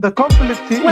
The complete thing.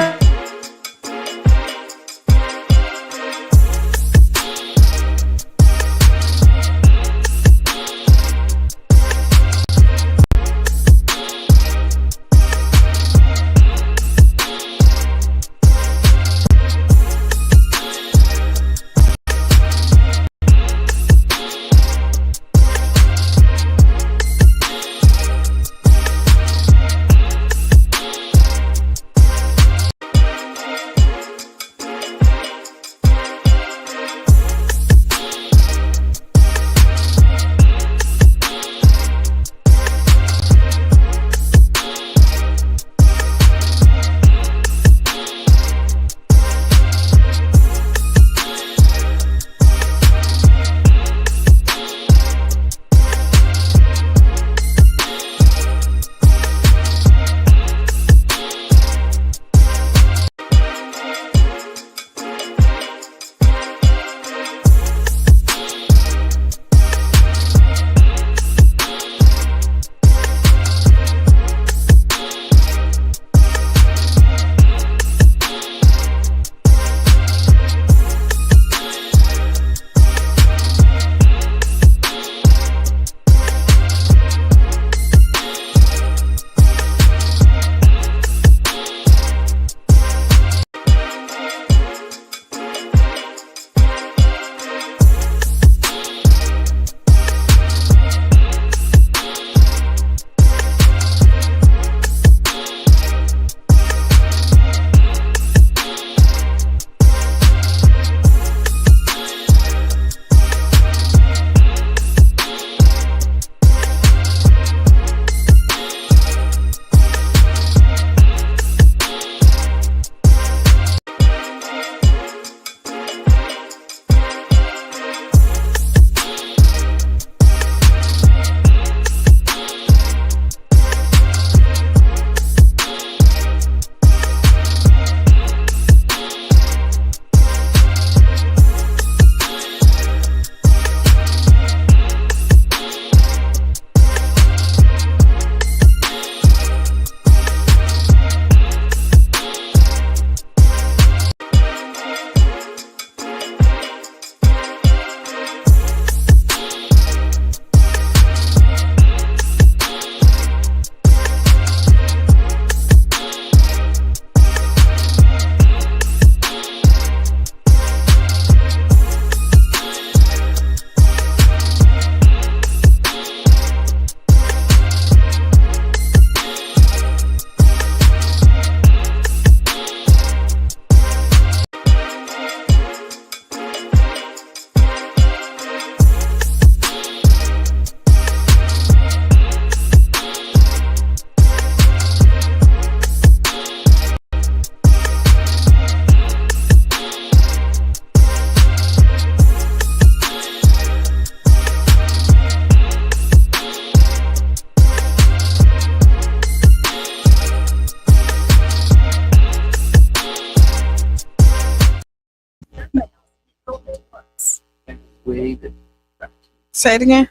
Say it again.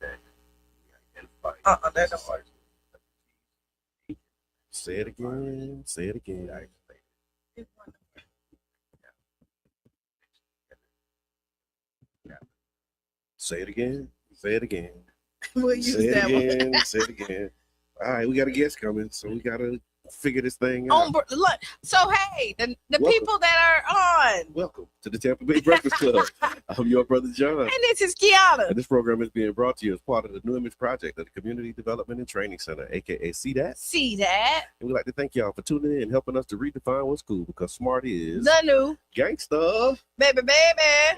That don't work. Say it again. Say it again. Say it again. Say it again. We'll use Say it that again. one. Say it again. All right, we got a guest coming, so we gotta figure this thing out. Look, so hey, the Welcome. people that are on, Welcome to the Tampa Bay Breakfast Club. I'm your brother John. and this is Qiana. And this program is being brought to you as part of the New Image Project of the Community Development and Training Center, aka CDAT. See that? And we'd like to thank y'all for tuning in and helping us to redefine what's cool, because smart is The new gangsta. baby.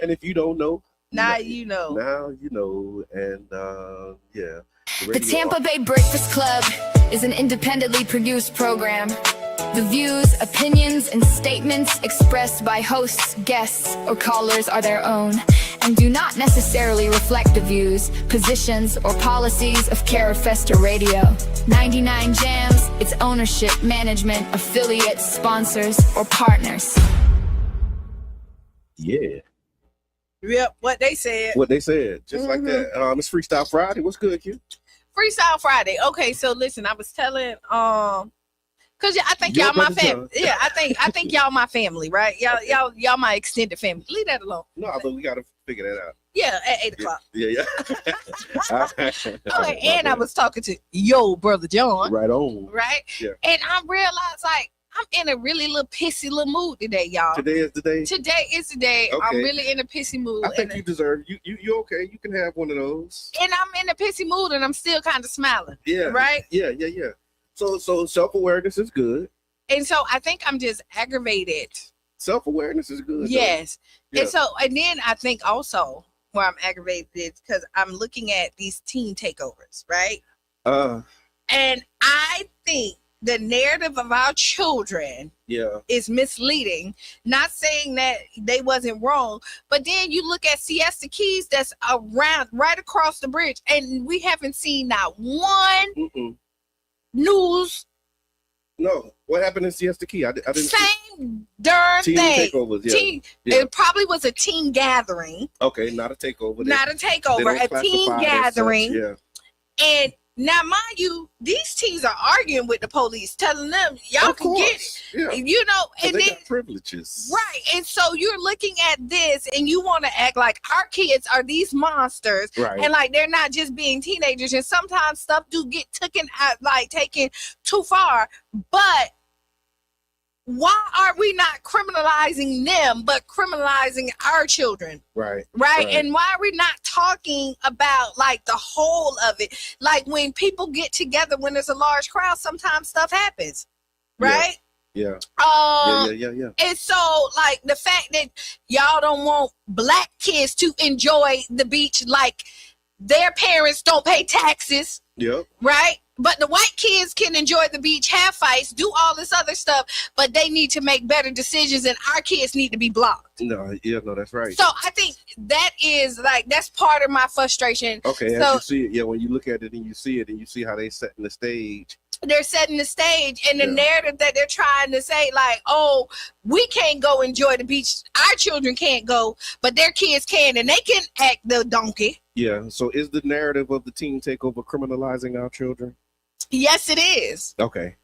And if you don't know, Now you know. Now you know. And yeah. The Tampa Bay Breakfast Club is an independently produced program. The views, opinions, and statements expressed by hosts, guests, or callers are their own and do not necessarily reflect the views, positions, or policies of Cara Festa Radio. 99 Jams, its ownership, management, affiliates, sponsors, or partners. Yeah. Yep, what they said. What they said, just like that. It's Freestyle Friday. What's good, Q? Freestyle Friday. Okay, so listen, I was telling Cause I think Your y'all my brother family. John. Yeah, I think y'all my family, right? Y'all my extended family. Leave that alone. No, but we gotta figure that out. Yeah, at 8 o'clock. Yeah. Oh, and I was talking to yo brother John, right on. right? Yeah. And I realized like I'm in a really little pissy little mood today, y'all. Today is the day. Today is the day. Okay. I'm really in a pissy mood. I think you deserve. You okay? You can have one of those. And I'm in a pissy mood, and I'm still kind of smiling. Yeah. Right. Yeah. So self-awareness is good. And so I think I'm just aggravated. Self-awareness is good. Yes. Yeah. And then I think also where I'm aggravated is because I'm looking at these teen takeovers, right? And I think the narrative of our children is misleading. Not saying that they wasn't wrong, but then you look at Siesta Keys that's around right across the bridge, and we haven't seen not one news. No, what happened in Siesta Key? I didn't. Same darn teen thing. takeovers. Yeah. It probably was a teen gathering. Okay, not a takeover. Not a takeover, a teen gathering. Yeah. And now, mind you, these teens are arguing with the police, telling them y'all can get it. Yeah. You know, and they then got privileges. right. And so you're looking at this and you want to act like our kids are these monsters. Right. And like they're not just being teenagers. And sometimes stuff do get taken too far. But why are we not criminalizing them but criminalizing our children? Right. And why are we not talking about like the whole of it? Like when people get together, when there's a large crowd, sometimes stuff happens, right? Yeah. Yeah. And so like the fact that y'all don't want black kids to enjoy the beach like their parents don't pay taxes. Yep. Right? But the white kids can enjoy the beach, have fights, do all this other stuff, but they need to make better decisions and our kids need to be blocked. No, that's right. So I think that is like, that's part of my frustration. Okay, so, as you see it, when you look at it and you see it and you see how they setting the stage. They're setting the stage and the narrative that they're trying to say, like, oh, we can't go enjoy the beach. Our children can't go, but their kids can, and they can act the donkey. Yeah. So is the narrative of the teen takeover criminalizing our children? Yes, it is. Okay.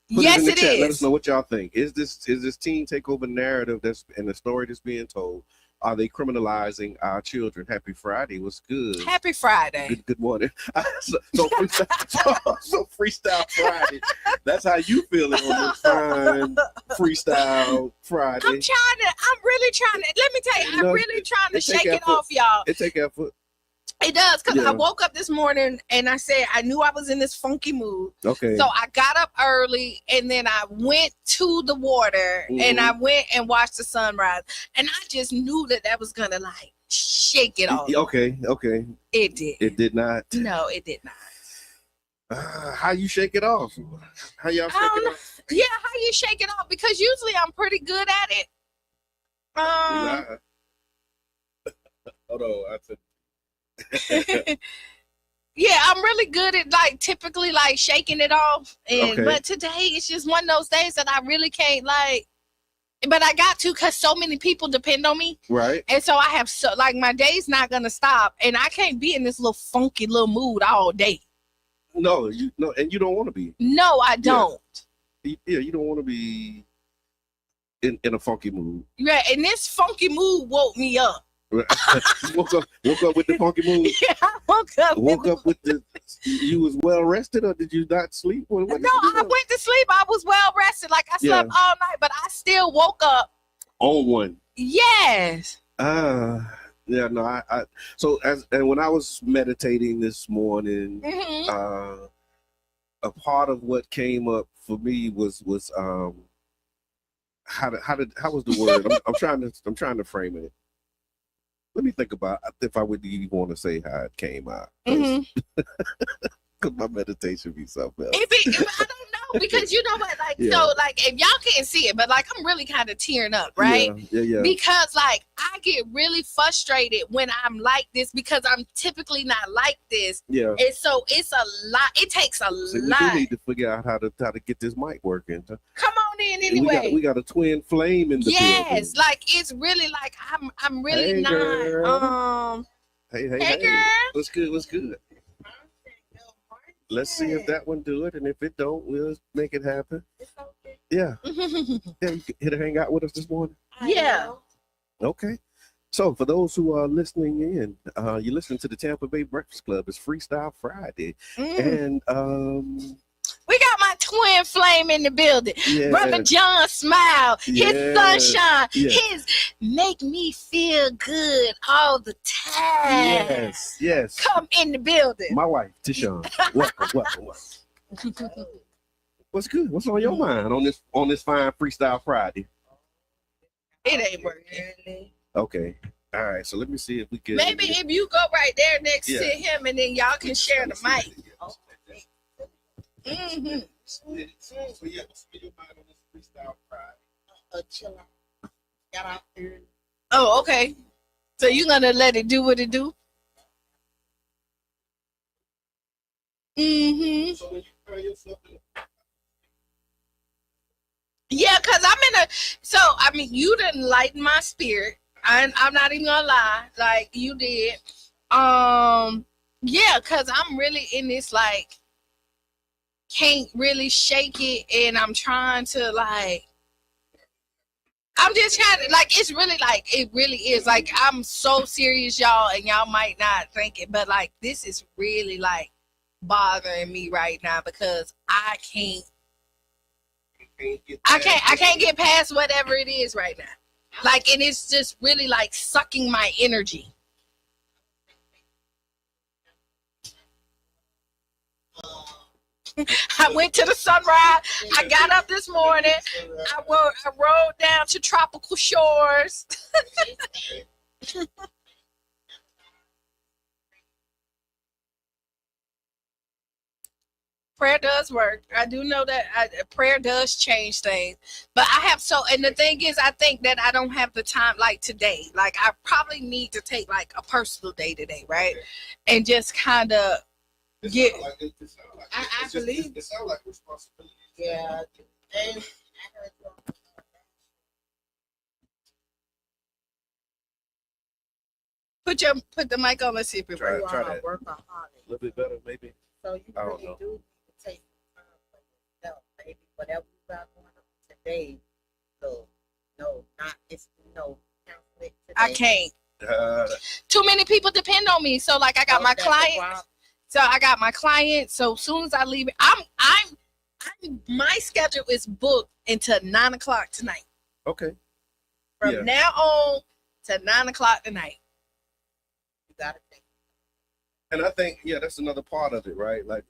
Yes, it is. Let us know what y'all think. Is this teen takeover narrative that's in the story that's being told? Are they criminalizing our children? Happy Friday was good. Happy Friday. Good morning. so Freestyle Friday. That's how you feeling on this fine Freestyle Friday. I'm really trying to. Let me tell you, I'm really trying to shake it off, y'all. It take effort. It does, because I woke up this morning and I said I knew I was in this funky mood. Okay. So I got up early and then I went to the water and I went and watched the sunrise. And I just knew that was going to like shake it off. Okay. It did. It did not. No, it did not. How you shake it off? How y'all shake it off? Yeah, how you shake it off? Because usually I'm pretty good at it. Hold on, I said. Yeah, I'm really good at like typically like shaking it off, and but today it's just one of those days that I really can't like. But I got to, because so many people depend on me, right? And so I have like my day's not gonna stop, and I can't be in this little funky little mood all day. No, and you don't want to be. No, I don't. Yeah, you don't want to be in a funky mood. Yeah, and this funky mood woke me up. woke up with the funky mood. Yeah, I woke up with the. You was well rested, or did you not sleep? No, I went to sleep. I was well rested. Like I slept all night, but I still woke up on one. Yes. Yeah, no, I so when I was meditating this morning, a part of what came up for me was how was the word? I'm trying to frame it. Let me think about if I would even want to say how it came out. Because my meditation be something else. I don't know, because you know what, like, so like if y'all can't see it, but like I'm really kind of tearing up, right? Yeah. Because like I get really frustrated when I'm like this, because I'm typically not like this. Yeah. And so it's a lot. It takes a lot. We need to figure out how to get this mic working. Come on in anyway. We got a twin flame in the building. Like it's really like I'm really not. Girl. Hey, girl. What's good? Let's see if that one do it, and if it don't, we'll make it happen. Yeah. Yeah, you hit a hang out with us this morning. Yeah. Okay. So for those who are listening in, you're listening to the Tampa Bay Breakfast Club. It's Freestyle Friday, and we got my twin flame in the building. Yeah. Brother John Smile, his sunshine, Yeah. his make me feel good all the time. Yes. Come in the building. My wife, Keshawn. Welcome. What's good? What's on your mind on this fine Freestyle Friday? It ain't working. Okay. All right. So let me see if we can. Maybe if you go right there next to him, and then y'all can share the mic. So yeah, what's on your mind on this Freestyle Friday? Chill out. Got out there. Oh, okay. So you gonna let it do what it do? So when you try yourself in Yeah, cause I mean, you didn't lighten my spirit. I'm not even gonna lie, like you did. Yeah, cause I'm really in this like can't really shake it, and I'm trying to like. I'm just trying to like. It's really like it really is like I'm so serious, y'all, and y'all might not think it, but like this is really like bothering me right now because I can't get past whatever it is right now. Like, and it's just really like sucking my energy. I went to the sunrise. I got up this morning. I rode down to tropical shores. Prayer does work. I do know that prayer does change things. But and the thing is, I think that I don't have the time like today. Like, I probably need to take like a personal day today, right? And just kind of get. I believe it sounds like responsibility. Yeah. And Put the mic on. Let's see if it works. Try that. Workaholic. A little bit better, maybe. So you really do need to take time for yourself. Maybe whatever you got going on today. So conflict today. I can't. Too many people depend on me. So like I got my clients. So I got my clients. So as soon as I leave, my schedule is booked until 9 o'clock tonight. Okay. From now on to 9 o'clock tonight. You gotta think. And I think, that's another part of it, right? Like,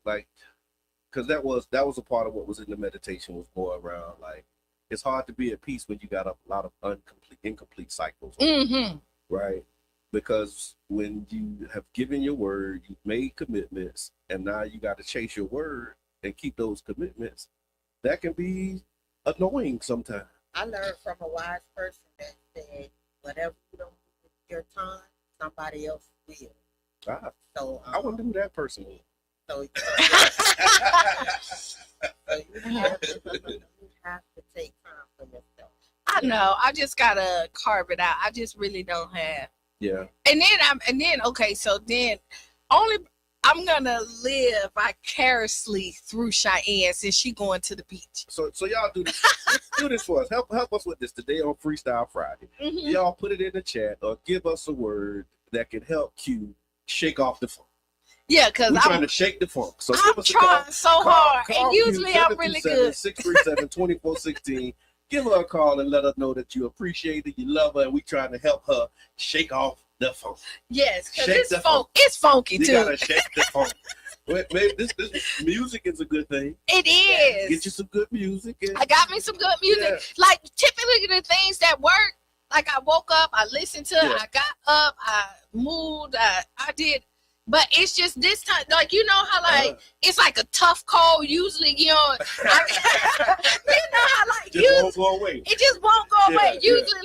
because that was a part of what was in the meditation was more around like it's hard to be at peace when you got a lot of incomplete cycles, right? Because when you have given your word, you've made commitments, and now you got to chase your word and keep those commitments. That can be annoying sometimes. I learned from a wise person that said, "Whatever you don't do with your time, somebody else will." So I wonder who that person is. So you have to take time for yourself. I know. I just gotta carve it out. I just really don't have. Yeah. And then okay, so then I'm gonna live vicariously through Qiana since she going to the beach. So y'all do this. Do this for us. Help us with this today on Freestyle Friday. Y'all put it in the chat or give us a word that can help Q shake off the funk. Yeah, because I'm trying to shake the funk. So I'm trying so hard. And usually I'm really good. 637-2416. Give her a call and let her know that you appreciate it, you love her, and we trying to help her shake off the funk. Yes, because it's funky too. You gotta shake the funk. Maybe this music is a good thing. It is. Get you some good music. I got me some good music. Yeah. Like typically the things that work. Like I woke up, I listened to it, I got up, I moved, I did. But it's just this time, like, you know how, like, it's like a tough cold. Usually, you know, you know how, like, won't go away. It just won't go away. Usually,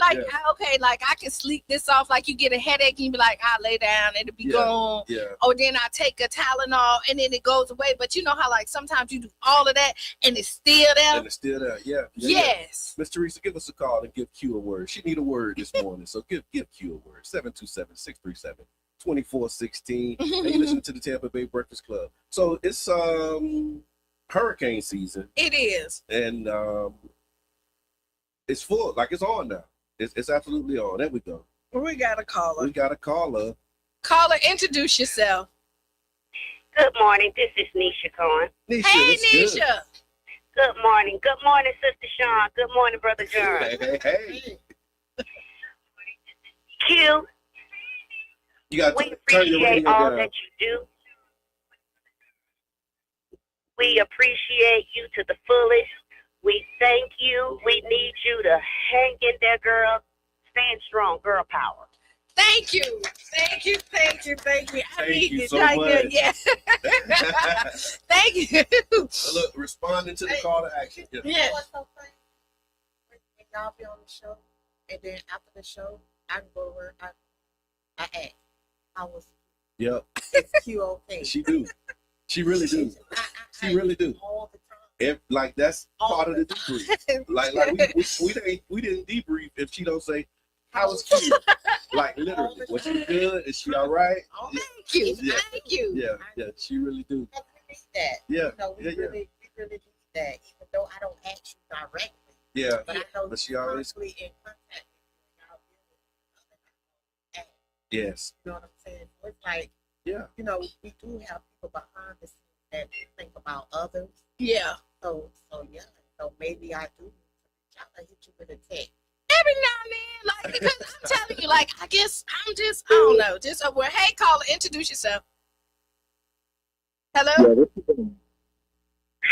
okay, like, I can sleep this off. Like, you get a headache and you be like, I'll lay down, it'll be gone. Yeah. Or then I take a Tylenol and then it goes away. But you know how, like, sometimes you do all of that and it's still there? Yes. Miss Teresa, give us a call and give Q a word. She need a word this morning, so give Q a word. 727-637. 2416. And you listen to the Tampa Bay Breakfast Club. So it's hurricane season. It is. And it's full. Like, it's on now. It's absolutely on. There we go. We got a caller. We got a caller. Caller, introduce yourself. Good morning. This is Nisha Cohen. Nisha, Hey, that's good. Nisha. Good morning. Good morning, Sister Sean. Good morning, Brother John. Hey. Q, You got we to turn your appreciate radio all down. that you do. We appreciate you to the fullest. We thank you. We need you to hang in there, girl. Stand strong, girl power. Thank you. Thank you. Thank you. Thank you. I Thank need you it. so Thank much. you. Yeah. Thank you. Look, responding to the call to action. Yeah. You know what's so funny? When y'all be on the show, and then after the show, I can go to work. I ask, how was Yep. Q okay? She do. She really do. She really do. All the time. Like, that's part of the debrief. Like we didn't debrief if she don't say, how was Q? Like, literally, was she good? Is she all right? Thank you. Yeah. Thank you. Yeah, she really do. We need that. Yeah, You know, we really need that, even though I don't ask you directly. yeah. But I know But she you're always, constantly in contact with me. yes, You know what I'm saying? So it's like, yeah, you know, we do have people behind the scenes that think about others. Yeah. So yeah. So maybe I do try to hit you with a text. Every now and then, like, because I'm telling you, like, I guess I'm just, I don't know, just over. Hey, caller, introduce yourself. Hello? Yeah, this is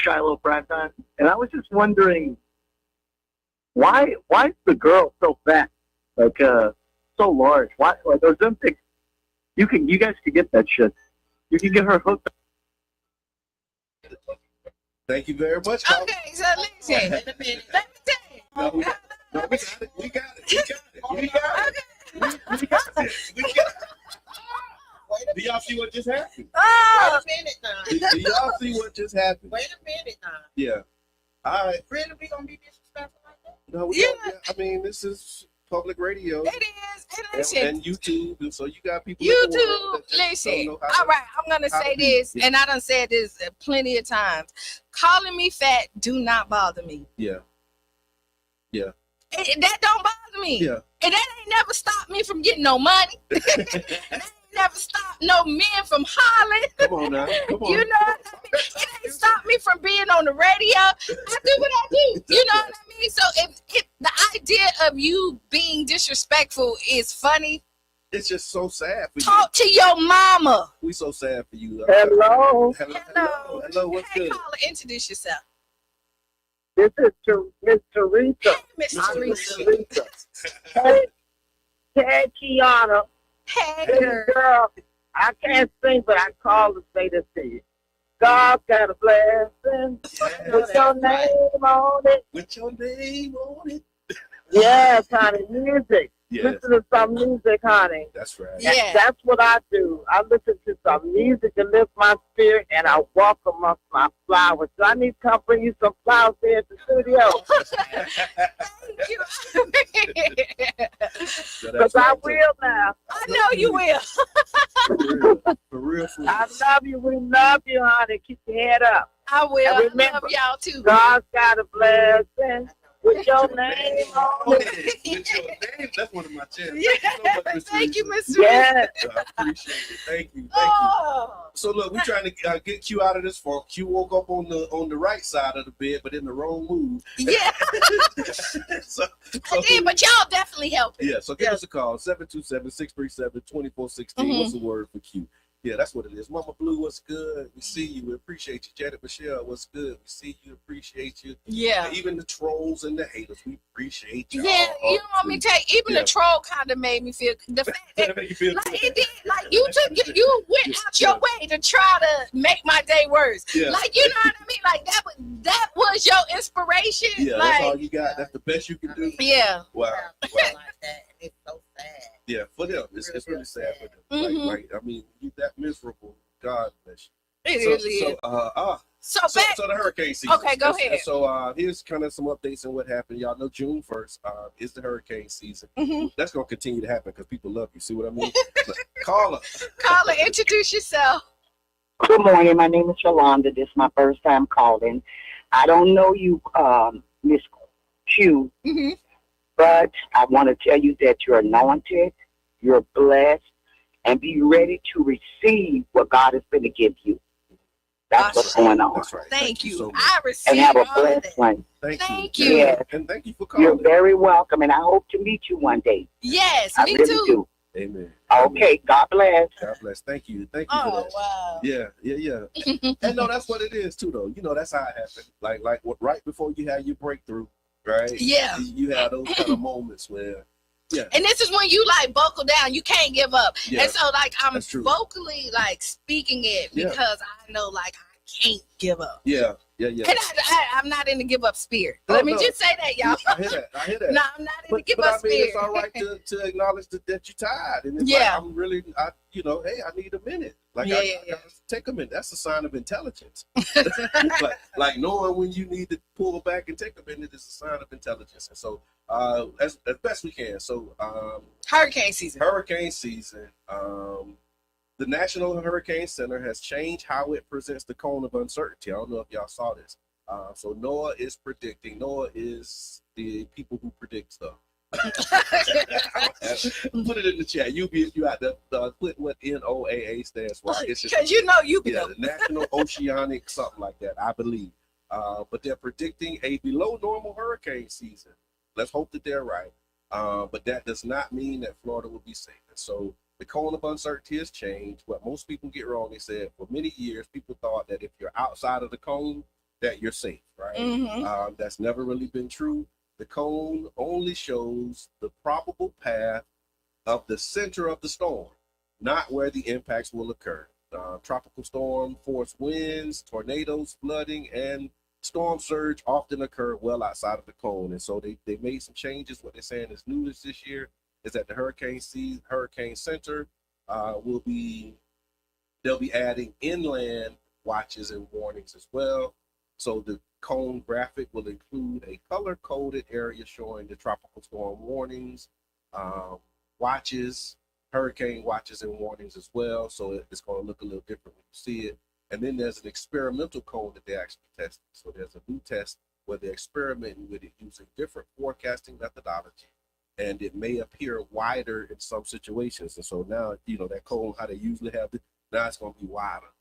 Freestylr Friday, and I was just wondering why is the girl so fat, like so large? Why, like, Ozempic? You guys could get that shit. You can get her hooked. thank you very much, caller. Okay, so listen, Wait a minute. let me tell you. No, we got it. We got it. We got it. We got this. We got it. Do y'all see what just happened? Oh, Wait a minute now. Do y'all see what just happened? Wait a minute now. Yeah. All right. Really, we gonna be disrespectful like that? No, we Yeah. don't. Yeah, I mean, this is public radio it is. And listen, and YouTube, and so you got people. in the world YouTube, that just don't listen. know how All right, I'm gonna how say to be. this, Yeah. and I done said this plenty of times. Calling me fat do not bother me. Yeah. That don't bother me. Yeah. And that ain't never stopped me from getting no money. That ain't never stopped no men from hollering. Come on now. Come on. You know what I mean? It ain't stopped me from being on the radio. I do what I do. You know what I mean? So if the idea of you being disrespectful is funny, It's just so sad for you. talk to your mama. We so sad for you. Hello, Hello. Hello. What's Hey, good? caller, introduce yourself. this is Miss Teresa. Miss Hi, Teresa. Teresa. Hey, Qiana. Hey, Hey, girl. girl. I can't sing, but I call to say this to you. God's got a blessing with your name on it. With your name on it. Yes, honey, music. Yeah, Listen to some music, honey. that's right. Yeah. That's what I do. I listen to some music to lift my spirit, and I walk amongst my flowers. So I need to come bring you some flowers here at the studio. Thank you. So Because that's I right. will now. I know you will. For real. I love you. We love you, honey. Keep your head up. I will. And I remember, love y'all too. God's got a blessing with your name on it. With your name. That's one of my chants. Yeah. Thank you, Miss Teresa. Yeah. I appreciate it. Thank you. Oh. So look, we're trying to get Q out of this funk. Q woke up on the right side of the bed, but in the wrong mood. Yeah. so, I did, but y'all definitely helped. yeah, so give us a call, 727-637-2416. What's the word for Q? Yeah, that's what it is. Mama Blue, what's good? We see you. We appreciate you. Janet Michelle, what's good? We see you. Appreciate you. Yeah. Even the trolls and the haters, we appreciate you. Yeah, you know what I mean? Even Yeah. the troll kind of made me feel the fact that Make you feel like good. it did, like you went out your way to try to make my day worse. Yeah. Like you know what I mean? Like that was your inspiration. Yeah, that's all Like you got. That's the best you can do. yeah. Wow. Like that, and it's so sad. Yeah, for them. It's really sad for them. Mhm. Like, I mean, you that miserable. God bless you. It really is. So, So the hurricane season. Okay, go ahead. And so here's kind of some updates on what happened. Y'all know June 1st is the hurricane season. That's going to continue to happen because people love you. See what I mean? Caller, introduce yourself. Good morning. My name is Yolanda. This is my first time calling. I don't know you, Miss Q, but I want to tell you that you're anointed, you're blessed, and be ready to receive what God is going to give you. That's what's going on. That's right. Thank you. So much. I receive And have a all of blessed that. one. Thank you. Yes. And thank you for calling. You're very welcome, and I hope to meet you one day. Yes, I me really too. do. Amen. Okay, God bless. God bless. Thank you for that. Wow. Yeah. And no, that's what it is too, though. You know, that's how it happened. Like right before you had your breakthrough, right? Yeah. You had those kind of moments where, yeah. And this is when you like buckle down. You can't give up. Yeah, and so like I'm that's true. vocally like speaking it because I know like I can't give up. Yeah. And I'm not in the give up spirit. Oh, Let me no. just say that, y'all. I hear that. No, I'm not in the give but up I mean, spirit. it's all right to acknowledge that you're tired. And it's Yeah. like, I'm really, hey, I need a minute. Like, I gotta take a minute. That's a sign of intelligence. like knowing when you need to pull back and take a minute is a sign of intelligence. And so, as best we can. So, Hurricane season. The National Hurricane Center has changed how it presents the cone of uncertainty. I don't know if y'all saw this. So NOAA is predicting. NOAA is the people who predict stuff. Put it in the chat. You out there put what NOAA stands for. Because you know you be the National Oceanic something like that, I believe. But they're predicting a below normal hurricane season. Let's hope that they're right. But that does not mean that Florida will be safe. And so the cone of uncertainty has changed. What most people get wrong, they said for many years, people thought that if you're outside of the cone, that you're safe, right? That's never really been true. The cone only shows the probable path of the center of the storm, not where the impacts will occur. Tropical storm, force winds, tornadoes, flooding, and storm surge often occur well outside of the cone. And so they made some changes. What they're saying is new this year is that the hurricane center they'll be adding inland watches and warnings as well. So the cone graphic will include a color-coded area showing the tropical storm warnings, watches, hurricane watches and warnings as well. So it's going to look a little different when you see it. And then there's an experimental cone that they actually tested. So there's a new test where they're experimenting with it using different forecasting methodology. And it may appear wider in some situations. And so now, that cone, how they usually have it, now it's going to be wider.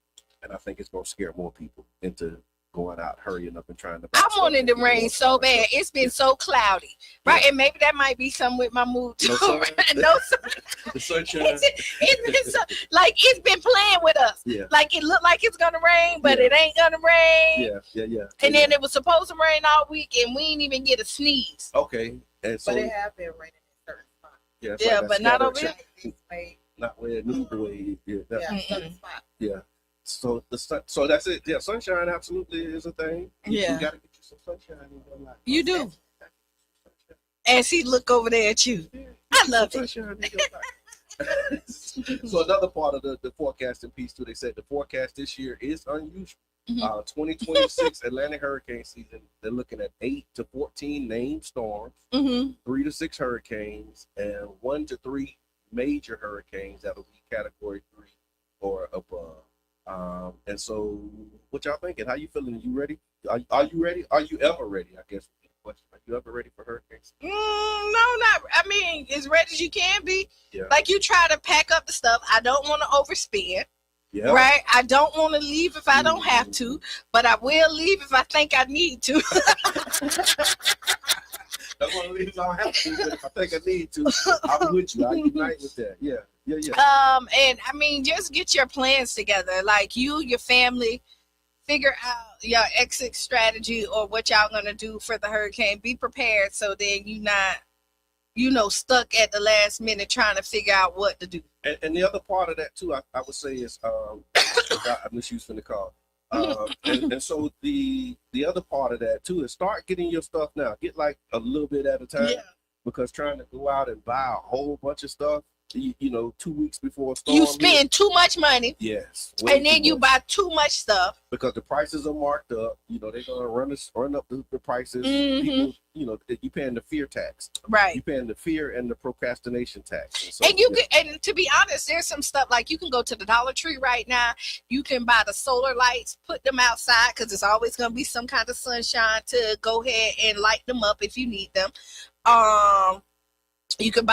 And I think it's going to scare more people into going out, hurrying up and trying to. I wanted the rain so bad. It's been so cloudy, right? And maybe that might be something with my mood too. No sun. The sunshine. It's been playing with us. Yeah. Like it looked like it's gonna rain, but it ain't gonna rain. Yeah. And then it was supposed to rain all week, and we didn't even get a sneeze. Okay. And so. But it have been raining in certain spots. Yeah, but not over here. Not where it needs the way. Certain spots. Yeah. So so that's it. Yeah, sunshine absolutely is a thing. You gotta get you some sunshine in your life. You do. And she look over there at you. I love it. So another part of the forecasting piece too, they said the forecast this year is unusual. 2026 Atlantic hurricane season, they're looking at 8 to 14 named storms, 3 to 6 hurricanes, and 1 to 3 major hurricanes that'll be category 3 or above. And so what y'all thinking? How you feeling? Are you ready? Are you ready? Are you ever ready? I guess would be the question. Are you ever ready for hurricanes? No, not. I mean, as ready as you can be. Yeah. Like you try to pack up the stuff. I don't want to overspend. Yeah. Right? I don't want to leave if I don't have to, but I will leave if I think I need to. I want to leave if I don't have to, but if I think I need to, I'm with you. I unite with that. Yeah. And I mean, just get your plans together. Like your family, figure out your exit strategy or what y'all gonna do for the hurricane. Be prepared so then you not, stuck at the last minute trying to figure out what to do. And the other part of that too, I would say is, I misused from the call. And so the other part of that too is start getting your stuff now. Get like a little bit at a time, because trying to go out and buy a whole bunch of stuff you know, 2 weeks before a storm. You spend too much money. Yes. And then you buy too much stuff. Because the prices are marked up. You know, they're going to run up the prices. Mm-hmm. People, you know, you paying the fear tax. Right. You paying the fear and the procrastination tax. And, so, and you can, and to be honest, there's some stuff like you can go to the Dollar Tree right now. You can buy the solar lights, put them outside because it's always going to be some kind of sunshine to go ahead and light them up if you need them. You can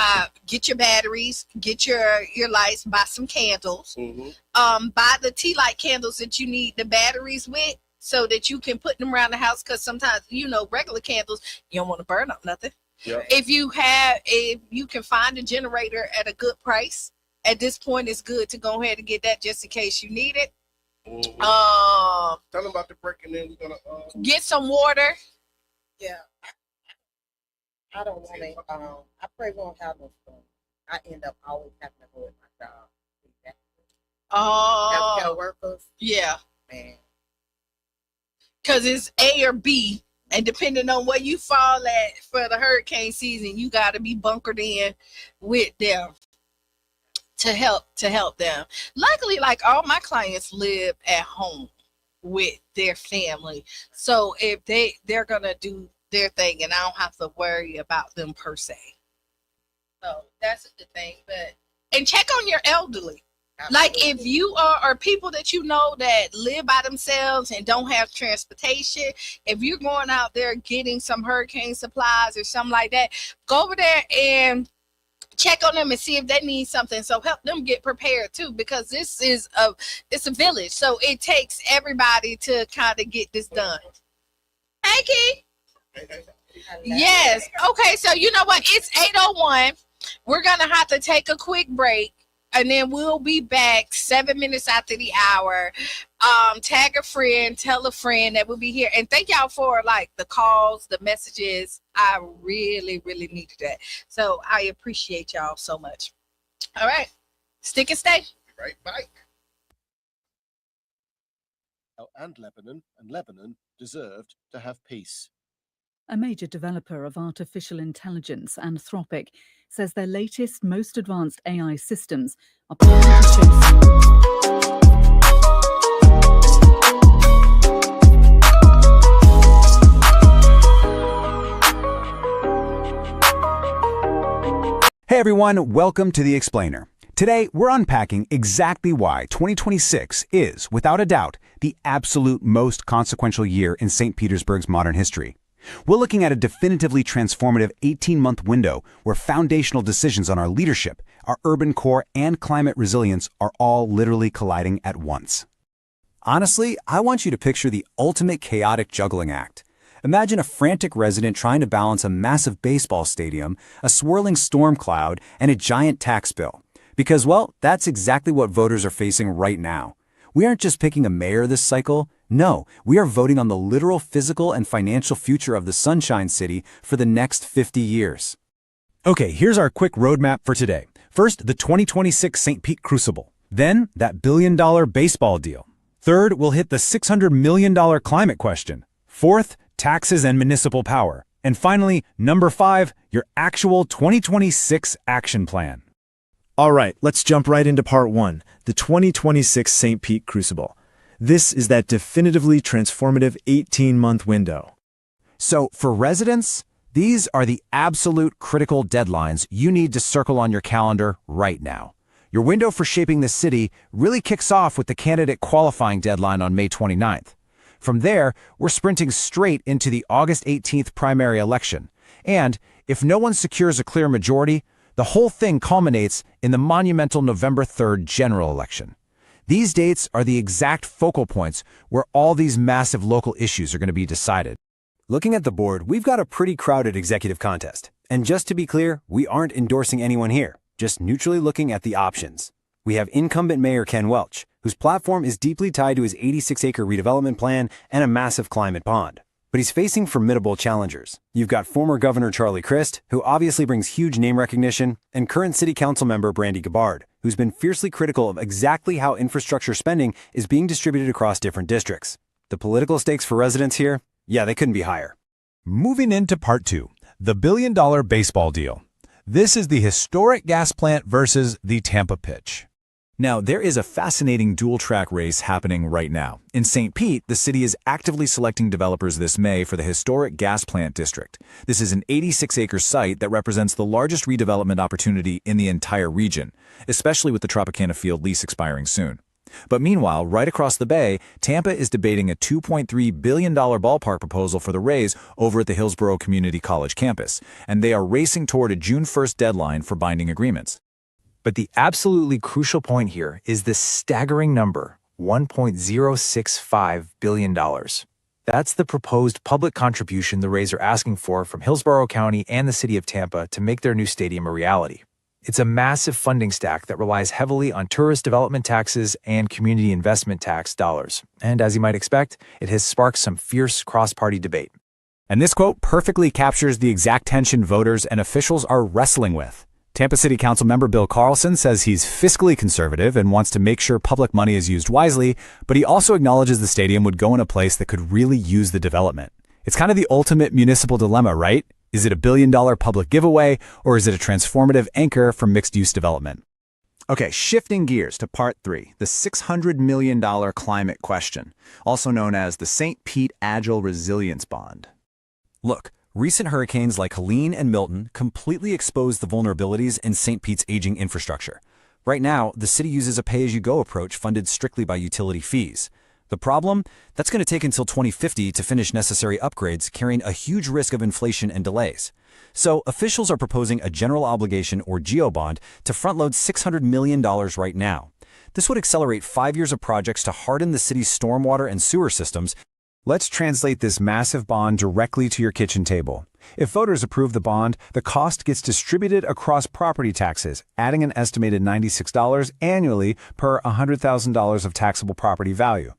get your batteries, get your lights, buy some candles. Mm-hmm. Buy the tea light candles that you need the batteries with so that you can put them around the house because sometimes, you know, regular candles, you don't want to burn up nothing. Yeah. If you can find a generator at a good price, at this point it's good to go ahead and get that just in case you need it. Mm-hmm. Tell them about the break and then we're going to get some water. Yeah. I don't want to, I pray we won't have no storm. I end up always having to go with my job. Healthcare workers. Yeah. Man. Because it's A or B, and depending on where you fall at for the hurricane season, you got to be bunkered in with them to help them. Luckily, like all my clients live at home with their family, so if they're gonna do their thing, and I don't have to worry about them per se. So that's a good thing. And check on your elderly. Absolutely. Like if you are people that you know that live by themselves and don't have transportation, if you're going out there getting some hurricane supplies or something like that, go over there and check on them and see if they need something. So help them get prepared too, because it's a village. So it takes everybody to kind of get this done. Hey, Key. Yes. Okay. So you know what? It's 8:01. We're going to have to take a quick break. And then we'll be back 7 minutes after the hour. Tag a friend, tell a friend that we'll be here. And thank y'all for like the calls, the messages. I really, really needed that. So I appreciate y'all so much. All right. Stick and stay. right back. And Lebanon deserved to have peace. A major developer of artificial intelligence, Anthropic, says their latest, most advanced AI systems are planning to show. Hey everyone, welcome to The Explainer. Today, we're unpacking exactly why 2026 is, without a doubt, the absolute most consequential year in St. Petersburg's modern history. We're looking at a definitively transformative 18-month window where foundational decisions on our leadership, our urban core, and climate resilience are all literally colliding at once. Honestly, I want you to picture the ultimate chaotic juggling act. Imagine a frantic resident trying to balance a massive baseball stadium, a swirling storm cloud, and a giant tax bill. Because, well, that's exactly what voters are facing right now. We aren't just picking a mayor this cycle. No, we are voting on the literal physical and financial future of the Sunshine City for the next 50 years. Okay, here's our quick roadmap for today. First, the 2026 St. Pete Crucible. Then, that billion-dollar baseball deal. Third, we'll hit the $600 million climate question. Fourth, taxes and municipal power. And finally, number 5, your actual 2026 action plan. All right, let's jump right into part 1, the 2026 St. Pete Crucible. This is that definitively transformative 18-month window. So, for residents, these are the absolute critical deadlines you need to circle on your calendar right now. Your window for shaping the city really kicks off with the candidate qualifying deadline on May 29th. From there, we're sprinting straight into the August 18th primary election. And if no one secures a clear majority, the whole thing culminates in the monumental November 3rd general election. These dates are the exact focal points where all these massive local issues are going to be decided. Looking at the board, we've got a pretty crowded executive contest. And just to be clear, we aren't endorsing anyone here, just neutrally looking at the options. We have incumbent Mayor Ken Welch, whose platform is deeply tied to his 86-acre redevelopment plan and a massive climate bond. But he's facing formidable challengers. You've got former Governor Charlie Crist, who obviously brings huge name recognition, and current City Council member Brandy Gabbard, who's been fiercely critical of exactly how infrastructure spending is being distributed across different districts. The political stakes for residents here? Yeah, they couldn't be higher. Moving into part 2, the billion-dollar baseball deal. This is the historic gas plant versus the Tampa pitch. Now, there is a fascinating dual-track race happening right now. In St. Pete, the city is actively selecting developers this May for the historic gas plant district. This is an 86-acre site that represents the largest redevelopment opportunity in the entire region, especially with the Tropicana field lease expiring soon. But meanwhile, right across the bay, Tampa is debating a $2.3 billion ballpark proposal for the Rays over at the Hillsborough Community College campus, and they are racing toward a June 1st deadline for binding agreements. But the absolutely crucial point here is this staggering number, $1.065 billion. That's the proposed public contribution the Rays are asking for from Hillsborough County and the city of Tampa to make their new stadium a reality. It's a massive funding stack that relies heavily on tourist development taxes and community investment tax dollars. And as you might expect, it has sparked some fierce cross-party debate. And this quote perfectly captures the exact tension voters and officials are wrestling with. Tampa City Council member Bill Carlson says he's fiscally conservative and wants to make sure public money is used wisely, but he also acknowledges the stadium would go in a place that could really use the development. It's kind of the ultimate municipal dilemma, right? Is it a billion-dollar public giveaway, or is it a transformative anchor for mixed-use development? Okay, shifting gears to part 3, the $600 million climate question, also known as the St. Pete Agile Resilience Bond. Look, recent hurricanes like Helene and Milton completely exposed the vulnerabilities in St. Pete's aging infrastructure. Right now, the city uses a pay-as-you-go approach funded strictly by utility fees. The problem? That's going to take until 2050 to finish necessary upgrades, carrying a huge risk of inflation and delays. So officials are proposing a general obligation or GEO bond to front-load $600 million right now. This would accelerate 5 years of projects to harden the city's stormwater and sewer systems. Let's translate this massive bond directly to your kitchen table. If voters approve the bond, the cost gets distributed across property taxes, adding an estimated $96 annually per $100,000 of taxable property value.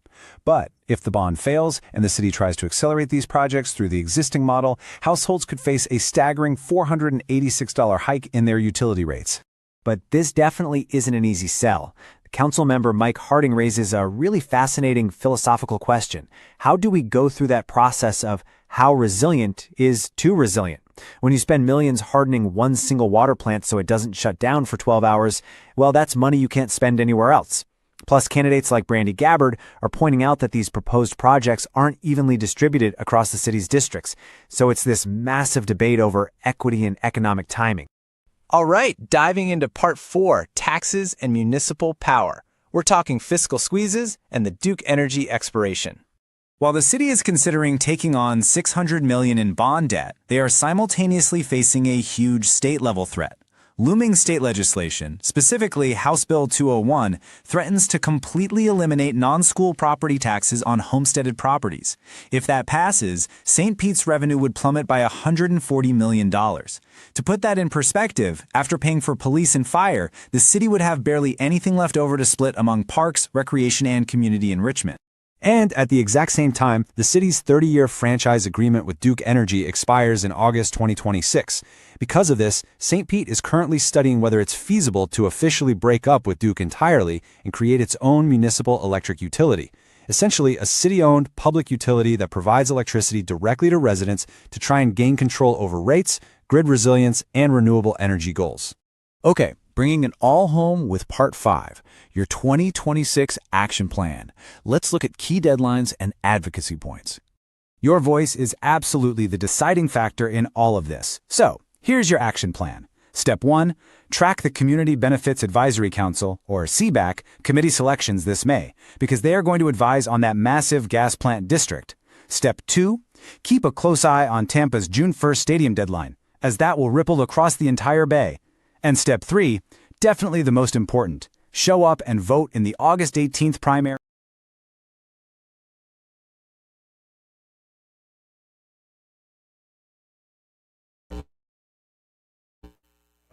But if the bond fails and the city tries to accelerate these projects through the existing model, households could face a staggering $486 hike in their utility rates. But this definitely isn't an easy sell. Council member Mike Harding raises a really fascinating philosophical question. How do we go through that process of how resilient is too resilient? When you spend millions hardening one single water plant so it doesn't shut down for 12 hours, well, that's money you can't spend anywhere else. Plus, candidates like Brandy Gabbard are pointing out that these proposed projects aren't evenly distributed across the city's districts. So it's this massive debate over equity and economic timing. All right, diving into part 4, taxes and municipal power. We're talking fiscal squeezes and the Duke Energy expiration. While the city is considering taking on $600 million in bond debt, they are simultaneously facing a huge state-level threat. Looming state legislation, specifically House Bill 201, threatens to completely eliminate non-school property taxes on homesteaded properties. If that passes, St. Pete's revenue would plummet by $140 million. To put that in perspective, after paying for police and fire, the city would have barely anything left over to split among parks, recreation, and community enrichment. And at the exact same time, the city's 30-year franchise agreement with Duke Energy expires in August 2026. Because of this, St. Pete is currently studying whether it's feasible to officially break up with Duke entirely and create its own municipal electric utility. Essentially, a city-owned public utility that provides electricity directly to residents to try and gain control over rates, grid resilience, and renewable energy goals. Okay, bringing it all home with Part 5, your 2026 action plan. Let's look at key deadlines and advocacy points. Your voice is absolutely the deciding factor in all of this. So, here's your action plan. Step 1, track the Community Benefits Advisory Council, or CBAC, committee selections this May, because they are going to advise on that massive gas plant district. Step 2, keep a close eye on Tampa's June 1st stadium deadline, as that will ripple across the entire bay. And step 3, definitely the most important, show up and vote in the August 18th primary.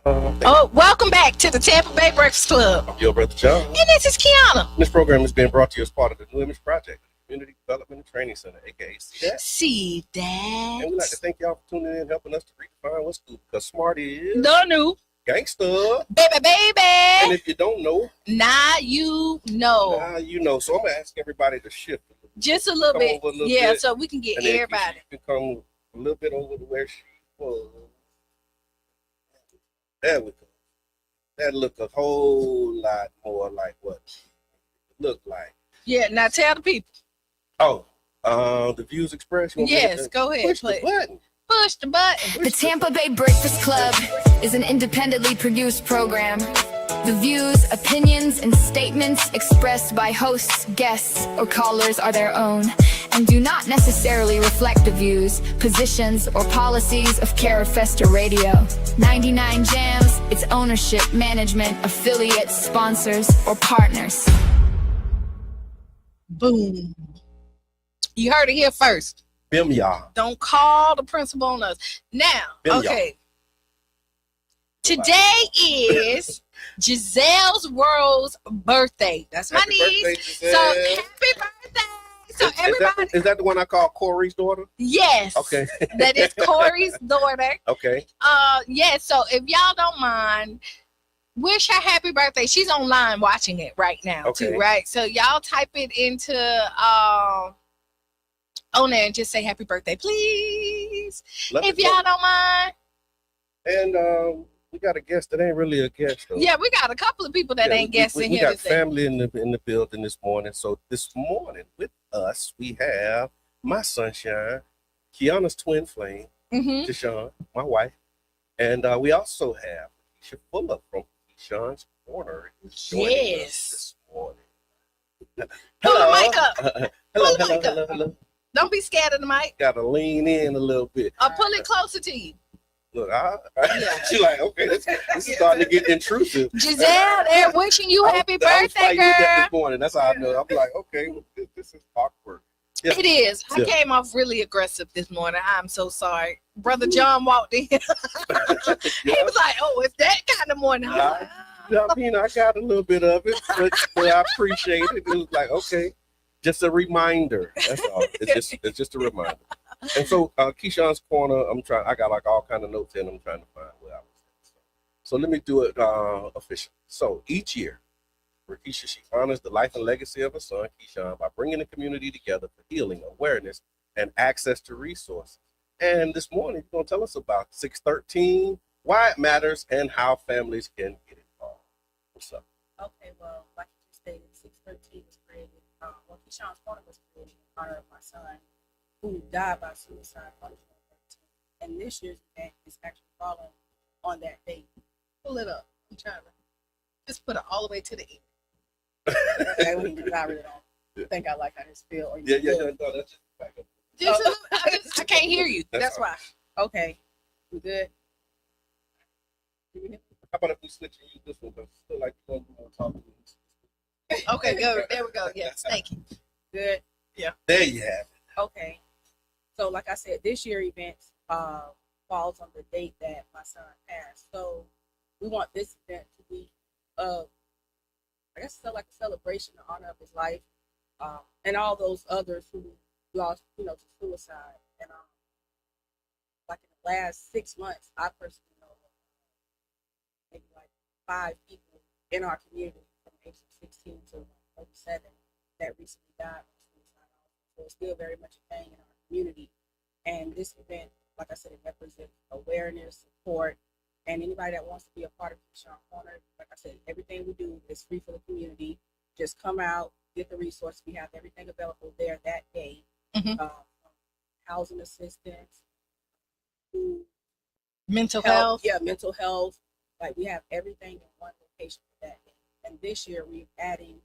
Oh, welcome back to the Tampa Bay Breakfast Club. I'm your brother John. And this is Qiana. This program is being brought to you as part of the New Image Project, Community Development and Training Center, aka CDAT. CDAT. And we'd like to thank y'all for tuning in and helping us to redefine what's cool, because smart is the new gangster. Baby. And if you don't know, now you know. now you know. So I'm going to ask everybody to shift a little Just a little bit. Yeah, bit. so we can get And then everybody. she can come a little bit over to where she was. There we go. That look a whole lot more like what it looked like. Yeah, now tell the people. Oh, the views expressed. Yes, go ahead. Push the button. Push the button. The Tampa Bay Breakfast Club is an independently produced program. The views, opinions, and statements expressed by hosts, guests, or callers are their own and do not necessarily reflect the views, positions, or policies of Carafesta Radio. 99 Jams, its ownership, management, affiliates, sponsors, or partners. Boom. You heard it here first. Bim y'all. Don't call the principal on us. Now, okay. Today is Giselle's Rose birthday. That's my niece. So happy birthday. So everybody, is that the one I call Corey's daughter? Yes. Okay. That is Corey's daughter. Okay. Yeah, so if y'all don't mind, wish her happy birthday. She's online watching it right now too, right? So y'all type it into on there and just say happy birthday, please. If y'all don't mind. And we got a guest that ain't really a guest though. Yeah, we got a couple of people that ain't guests in here. We got family in the building this morning. So this morning with us we have my sunshine, Qiana's twin flame, Keshawn, my wife, and we also have Keisha Fuller from Keshawn Korner joining us this morning. Pull the mic up. Hello. Don't be scared of the mic. Gotta lean in a little bit. Pull it closer to you. Look, she's like, okay, this is starting to get intrusive. Giselle, they're wishing you happy birthday, girl. This morning. That's how I know. I'm like, okay, this is awkward. Yeah. It is. I came off really aggressive this morning. I'm so sorry. Brother John walked in. He was like, oh, it's that kind of morning. I mean, I got a little bit of it, but I appreciate it. It was like, okay, just a reminder. That's all. It's just a reminder. And so, Keshawn's Corner, I got like all kind of notes in. I'm trying to find where I was at. So let me do it official. So each year, Keisha, she honors the life and legacy of her son, Keshawn, by bringing the community together for healing, awareness, and access to resources. And this morning, you're going to tell us about 613, why it matters, and how families can get involved. What's up? Okay, well, like you just stated, 613 was created, Keshawn's Corner was created in honor of my son, who died by suicide on June 13th. And this year's event is actually falling on that date. Pull it up. I'm trying to just put it all the way to the end. I really don't think I like how this feel. Or Yeah, no, that's just back up. I can't hear you. That's why. Okay. We good? How about if we switch and use this one? Because I feel like you're going to be more talking. Okay, good. There we go. Yes, thank you. Good? Yeah. There you have it. Okay. So like I said, this year event falls on the date that my son passed. So we want this event to be I guess like a celebration in honor of his life, and all those others who lost, to suicide. And like in the last 6 months, I personally know maybe like 5 people in our community from age 16 to 37 that recently died from suicide. So it's still very much a thing in our community. And this event, like I said, it represents awareness, support, and anybody that wants to be a part of Keshawn Korner. Like I said, everything we do is free for the community. Just come out, get the resource. We have everything available there that day. Housing assistance, food, mental health. Yeah, mental health. Like we have everything in one location for that day. And this year we're adding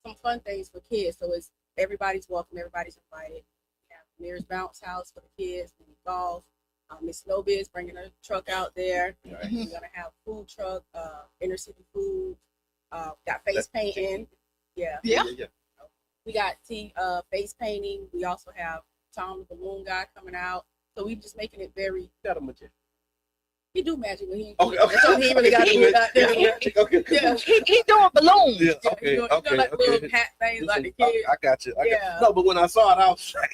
some fun things for kids. So it's everybody's welcome, everybody's invited. We have Mirror's Bounce House for the kids, mini golf. Miss Snowbee is bringing her truck out there. We're gonna have food truck, inner city food. Got face painting. Yeah. We got face painting. We also have Tom the balloon guy coming out. So we just making it very. Got a magician. He do magic when he. Okay. So he really got to do it out there. Okay. Yeah. He doing balloons. Yeah. Okay. Doing, like little hat things like the kids. I got you. No, but when I saw it, I was like,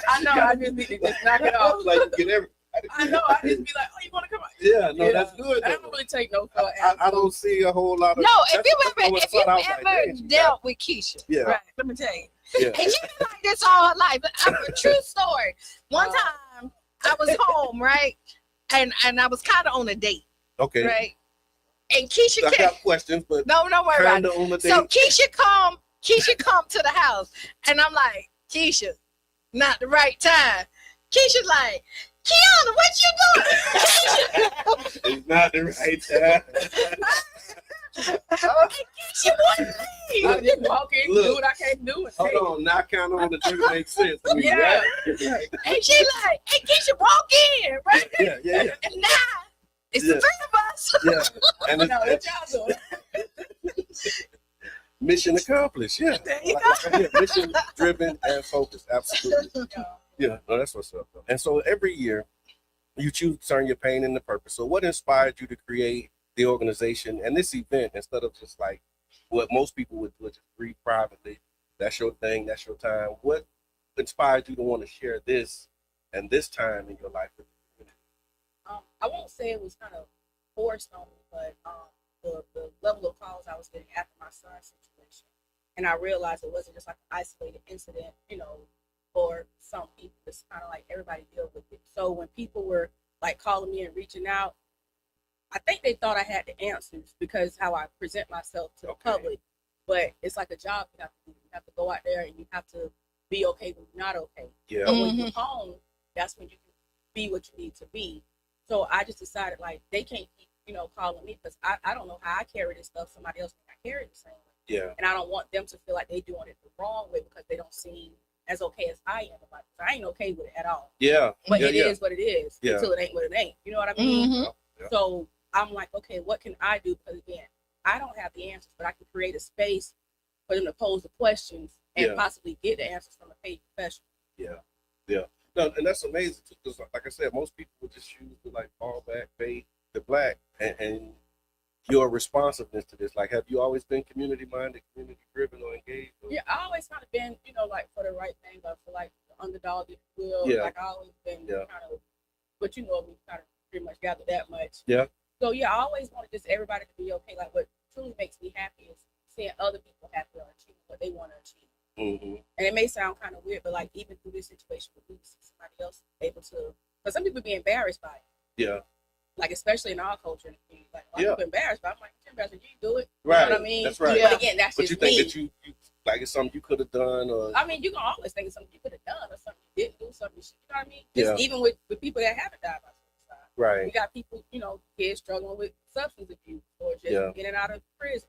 I know. I just need to just knock it off. Like get every. I know. I just be like, oh, you want to come out? Yeah. No, that's good. I don't really take no. I don't see a whole lot of. No, if you ever dealt with Keisha, right? Let me tell you. Yeah. And she been like this all her life. But a true story. One time I was home, right? and I was kind of on a date. Okay. Right. And Keisha I got questions, but no, don't worry about it. on the date. So Keisha come to the house, and I'm like, Keisha, not the right time. Keisha's like, Qiana, what you doing? It's not the right time. Keisha wouldn't leave. I just walk in, do what I can't do. And Hold on, now kind of on the drink makes sense to me, Yeah. right? And she like, hey, Keisha, walk in, right? Yeah. And now it's the three of us. Yeah. And No, what y'all doing? mission accomplished. Yeah. There you Yeah, mission driven and focused. Absolutely. Yeah. No, that's what's up. Though. And so every year you choose to turn your pain into purpose. So what inspired you to create the organization and this event instead of just like what most people would just read privately? That's your thing. That's your time. What inspired you to want to share this and this time in your life with the community? I won't say it was kind of forced on me, but the level of calls I was getting after my son's situation, and I realized it wasn't just like an isolated incident, for some people. It's kind of like everybody deals with it. So when people were like calling me and reaching out, I think they thought I had the answers because how I present myself to the public. But it's like a job you have to do. You have to go out there and you have to be okay when you're not okay. Yeah. But when you're home, that's when you can be what you need to be. So I just decided like they can't keep, calling me because I don't know how I carry this stuff. Somebody else may not carry it the same way. Yeah. And I don't want them to feel like they're doing it the wrong way because they don't seem as okay as I am. Like, I ain't okay with it at all. Yeah. But yeah, it is what it is until it ain't what it ain't. You know what I mean? Yeah. So I'm like, okay, what can I do? Because again, I don't have the answers, but I can create a space for them to pose the questions and possibly get the answers from a paid professional. Yeah. No, and that's amazing too, because like I said, most people would just choose to like fall back, fade to black, and your responsiveness to this. Like, have you always been community minded, community driven, or engaged? Or? Yeah, I always kind of been, like for the right thing, but for like the underdog, if you will. Yeah. Like I always been kind of, but me, kind of pretty much gathered that much. Yeah. So yeah, I always wanted just everybody to be okay. Like what truly makes me happy is seeing other people happy or achieving what they want to achieve. Mm-hmm. And it may sound kind of weird, but like even through this situation with me, see somebody else able to, because some people be embarrassed by it. Yeah. Like especially in our culture, and like a lot of people embarrassed, but I'm like, you're embarrassed, you do it. Right. You know what I mean? That's right. But again, that's but just you think me. that you like it's something you could have done, or I mean, you can always think of something you could have done or something you didn't do, something you know what I mean? Just even with people that haven't died by suicide. Right. You got people, kids struggling with substance abuse or just getting out of prison,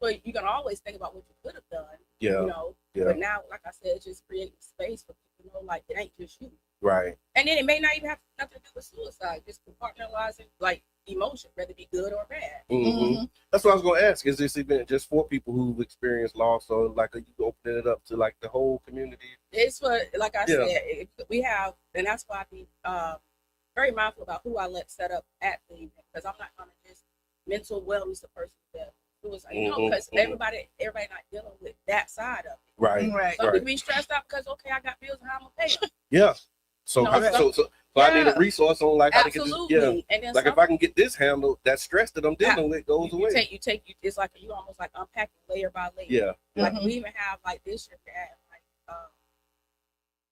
but you can always think about what you could have done. But now, like I said, it's just creating space for people to know, like, it ain't just you. Right. And then it may not even have nothing to do with suicide, just compartmentalizing, like, emotion, whether it be good or bad. Mm-hmm. That's what I was going to ask. Is this event just for people who've experienced loss, or like are you opening it up to like the whole community? It's for, like I said, we have, and that's why I be very mindful about who I let set up at the event, because I'm not going to just mental wellness a person that suicide, because everybody not dealing with that side of it. Right. So we be stressed out because I got bills and how I'm gonna pay them. Yeah. So so I need a resource on like how to get this. And then like if I can get this handled, that stress that I'm dealing with goes away. You take it's like you almost like unpacking layer by layer. Yeah. Like we even have like this year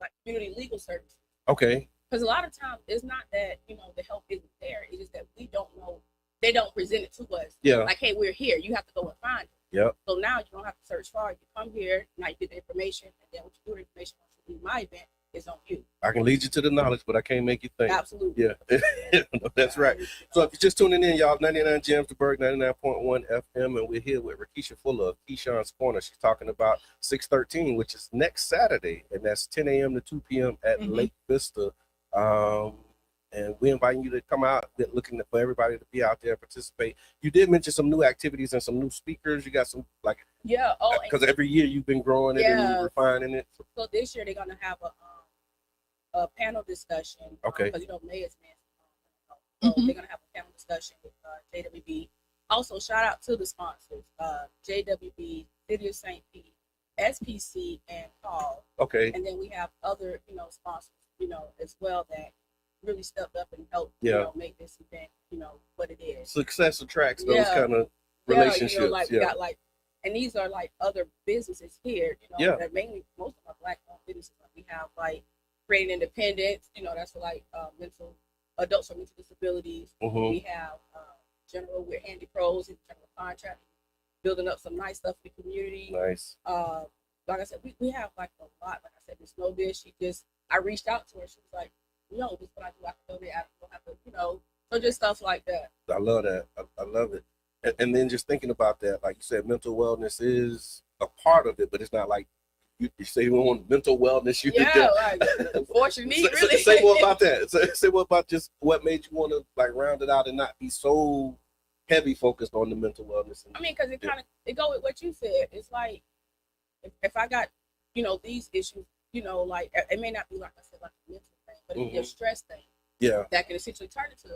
like community legal services. Okay. Because a lot of times it's not that the help isn't there. It's just that we don't know. They don't present it to us. Yeah. Like, hey, we're here. You have to go and find it. Yep. So now you don't have to search far. You come here, now you get the information, and then what you do with the information once you leave my event is on you. I can lead you to the knowledge, but I can't make you think. Absolutely. Yeah. That's right. So if you're just tuning in, y'all, 99 Gems to Berg, 99.1 FM, and we're here with Rakisha Fuller of Keshawn Korner. She's talking about 613, which is next Saturday, and that's 10 a.m. to 2 p.m. at Lake Vista. And we're inviting you to come out. We're looking for everybody to be out there and participate. You did mention some new activities and some new speakers. You got some because every year you've been growing it and refining it. So this year they're gonna have a panel discussion. Okay. Because May is men's. So they're gonna have a panel discussion with JWB. Also, shout out to the sponsors: JWB, City of St. Pete, SPC, and Paul. Okay. And then we have other sponsors as well that really stepped up and helped make this event what it is. Success attracts those kind of relationships. We got and these are like other businesses here that mainly most of our Black owned businesses. We have like Creating Independence, that's like mental adults with mental disabilities. We have general with handy pros and general contracting, building up some nice stuff in the community. Nice. Like I said, we have like a lot. Like I said, Miss Know This. I reached out to her. She was like, "No, this is what I do. I can donate. I don't have to, So just stuff like that. I love that. I love it. And then just thinking about that, like you said, mental wellness is a part of it, but it's not like you say you want mental wellness. You like what you need, really. Say more about that. Say more about just what made you want to like round it out and not be so heavy focused on the mental wellness. I mean, because it go with what you said. It's like if I got these issues, like it may not be like I said like a mental thing, but it can be a stress thing. Yeah, that can essentially turn into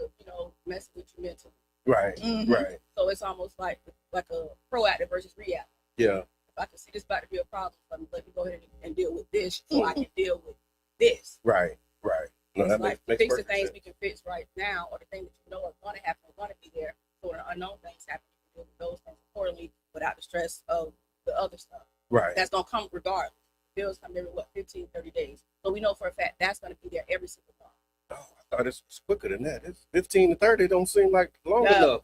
messing with you mentally. Right, right. So it's almost like a proactive versus reactive. Yeah. If I can see this about to be a problem, let me go ahead and deal with this so I can deal with this. Right, right. No, that like makes fix the things sense. We can fix right now, or the things that are going to happen are going to be there. So when unknown things happen, you can deal with those things accordingly without the stress of the other stuff. Right. That's going to come regardless. Bills come every 15, 30 days. So we know for a fact that's going to be there every single month. Oh, I thought it was quicker than that. It's 15 to 30 don't seem like long enough.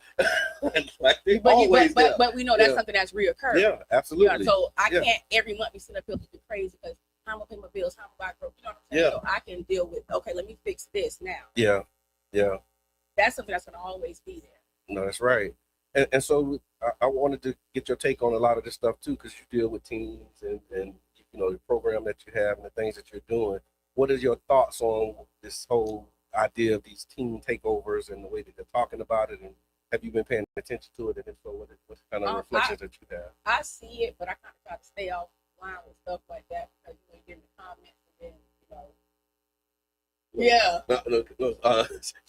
Like but we know that's something that's reoccurring. Yeah, absolutely. So I can't every month be sitting up here looking crazy because how am I paying my bills? How am I broke? You know what I'm saying? So I can deal with, okay, let me fix this now. Yeah, yeah. That's something that's going to always be there. No, that's right. And so I wanted to get your take on a lot of this stuff too, because you deal with teens and the program that you have and the things that you're doing. What are your thoughts on this whole idea of these teen takeovers and the way that they're talking about it? And have you been paying attention to it? And if so, what kind of reflections that you have? I see it, but I kind of try to stay offline with stuff like that because you get in the comments and then,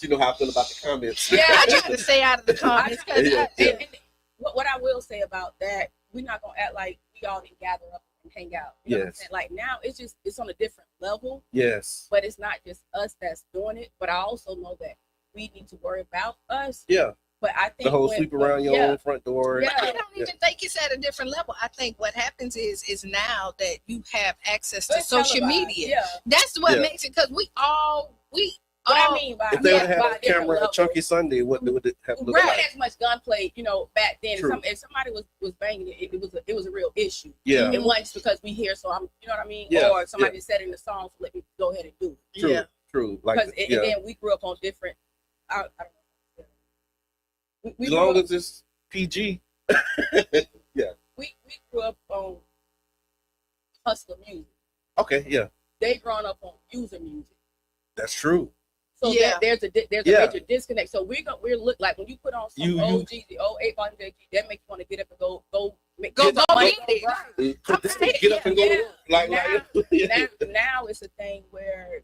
you know how I feel about the comments. Yeah, I try to stay out of the comments. What I will say about that, we're not going to act like we all didn't gather up and hang out. You know what I'm saying? Like now it's on a different level. Yes. But it's not just us that's doing it. But I also know that we need to worry about us. Yeah. But I think the whole sleep around your own front door. But I don't even think it's at a different level. I think what happens is now that you have access to social media. That's what makes it, because I mean by if they would have had a camera, a Chunky Sunday, what would it have looked like? As much gunplay, back then. If somebody was banging it, it was a real issue. Yeah. It wasn't just because we here, so I'm, you know what I mean? Yeah. Or somebody said in the song, so let me go ahead and do it. True. Yeah. True. Because and then we grew up on different. I don't know. As long as it's PG. Yeah. We grew up on hustler music. Okay. Yeah. They grown up on user music. That's true. So there's a major disconnect. So we're look like when you put on some OG, the old 8-volume JG, that makes you want to get up and go get up and go. Now it's a thing where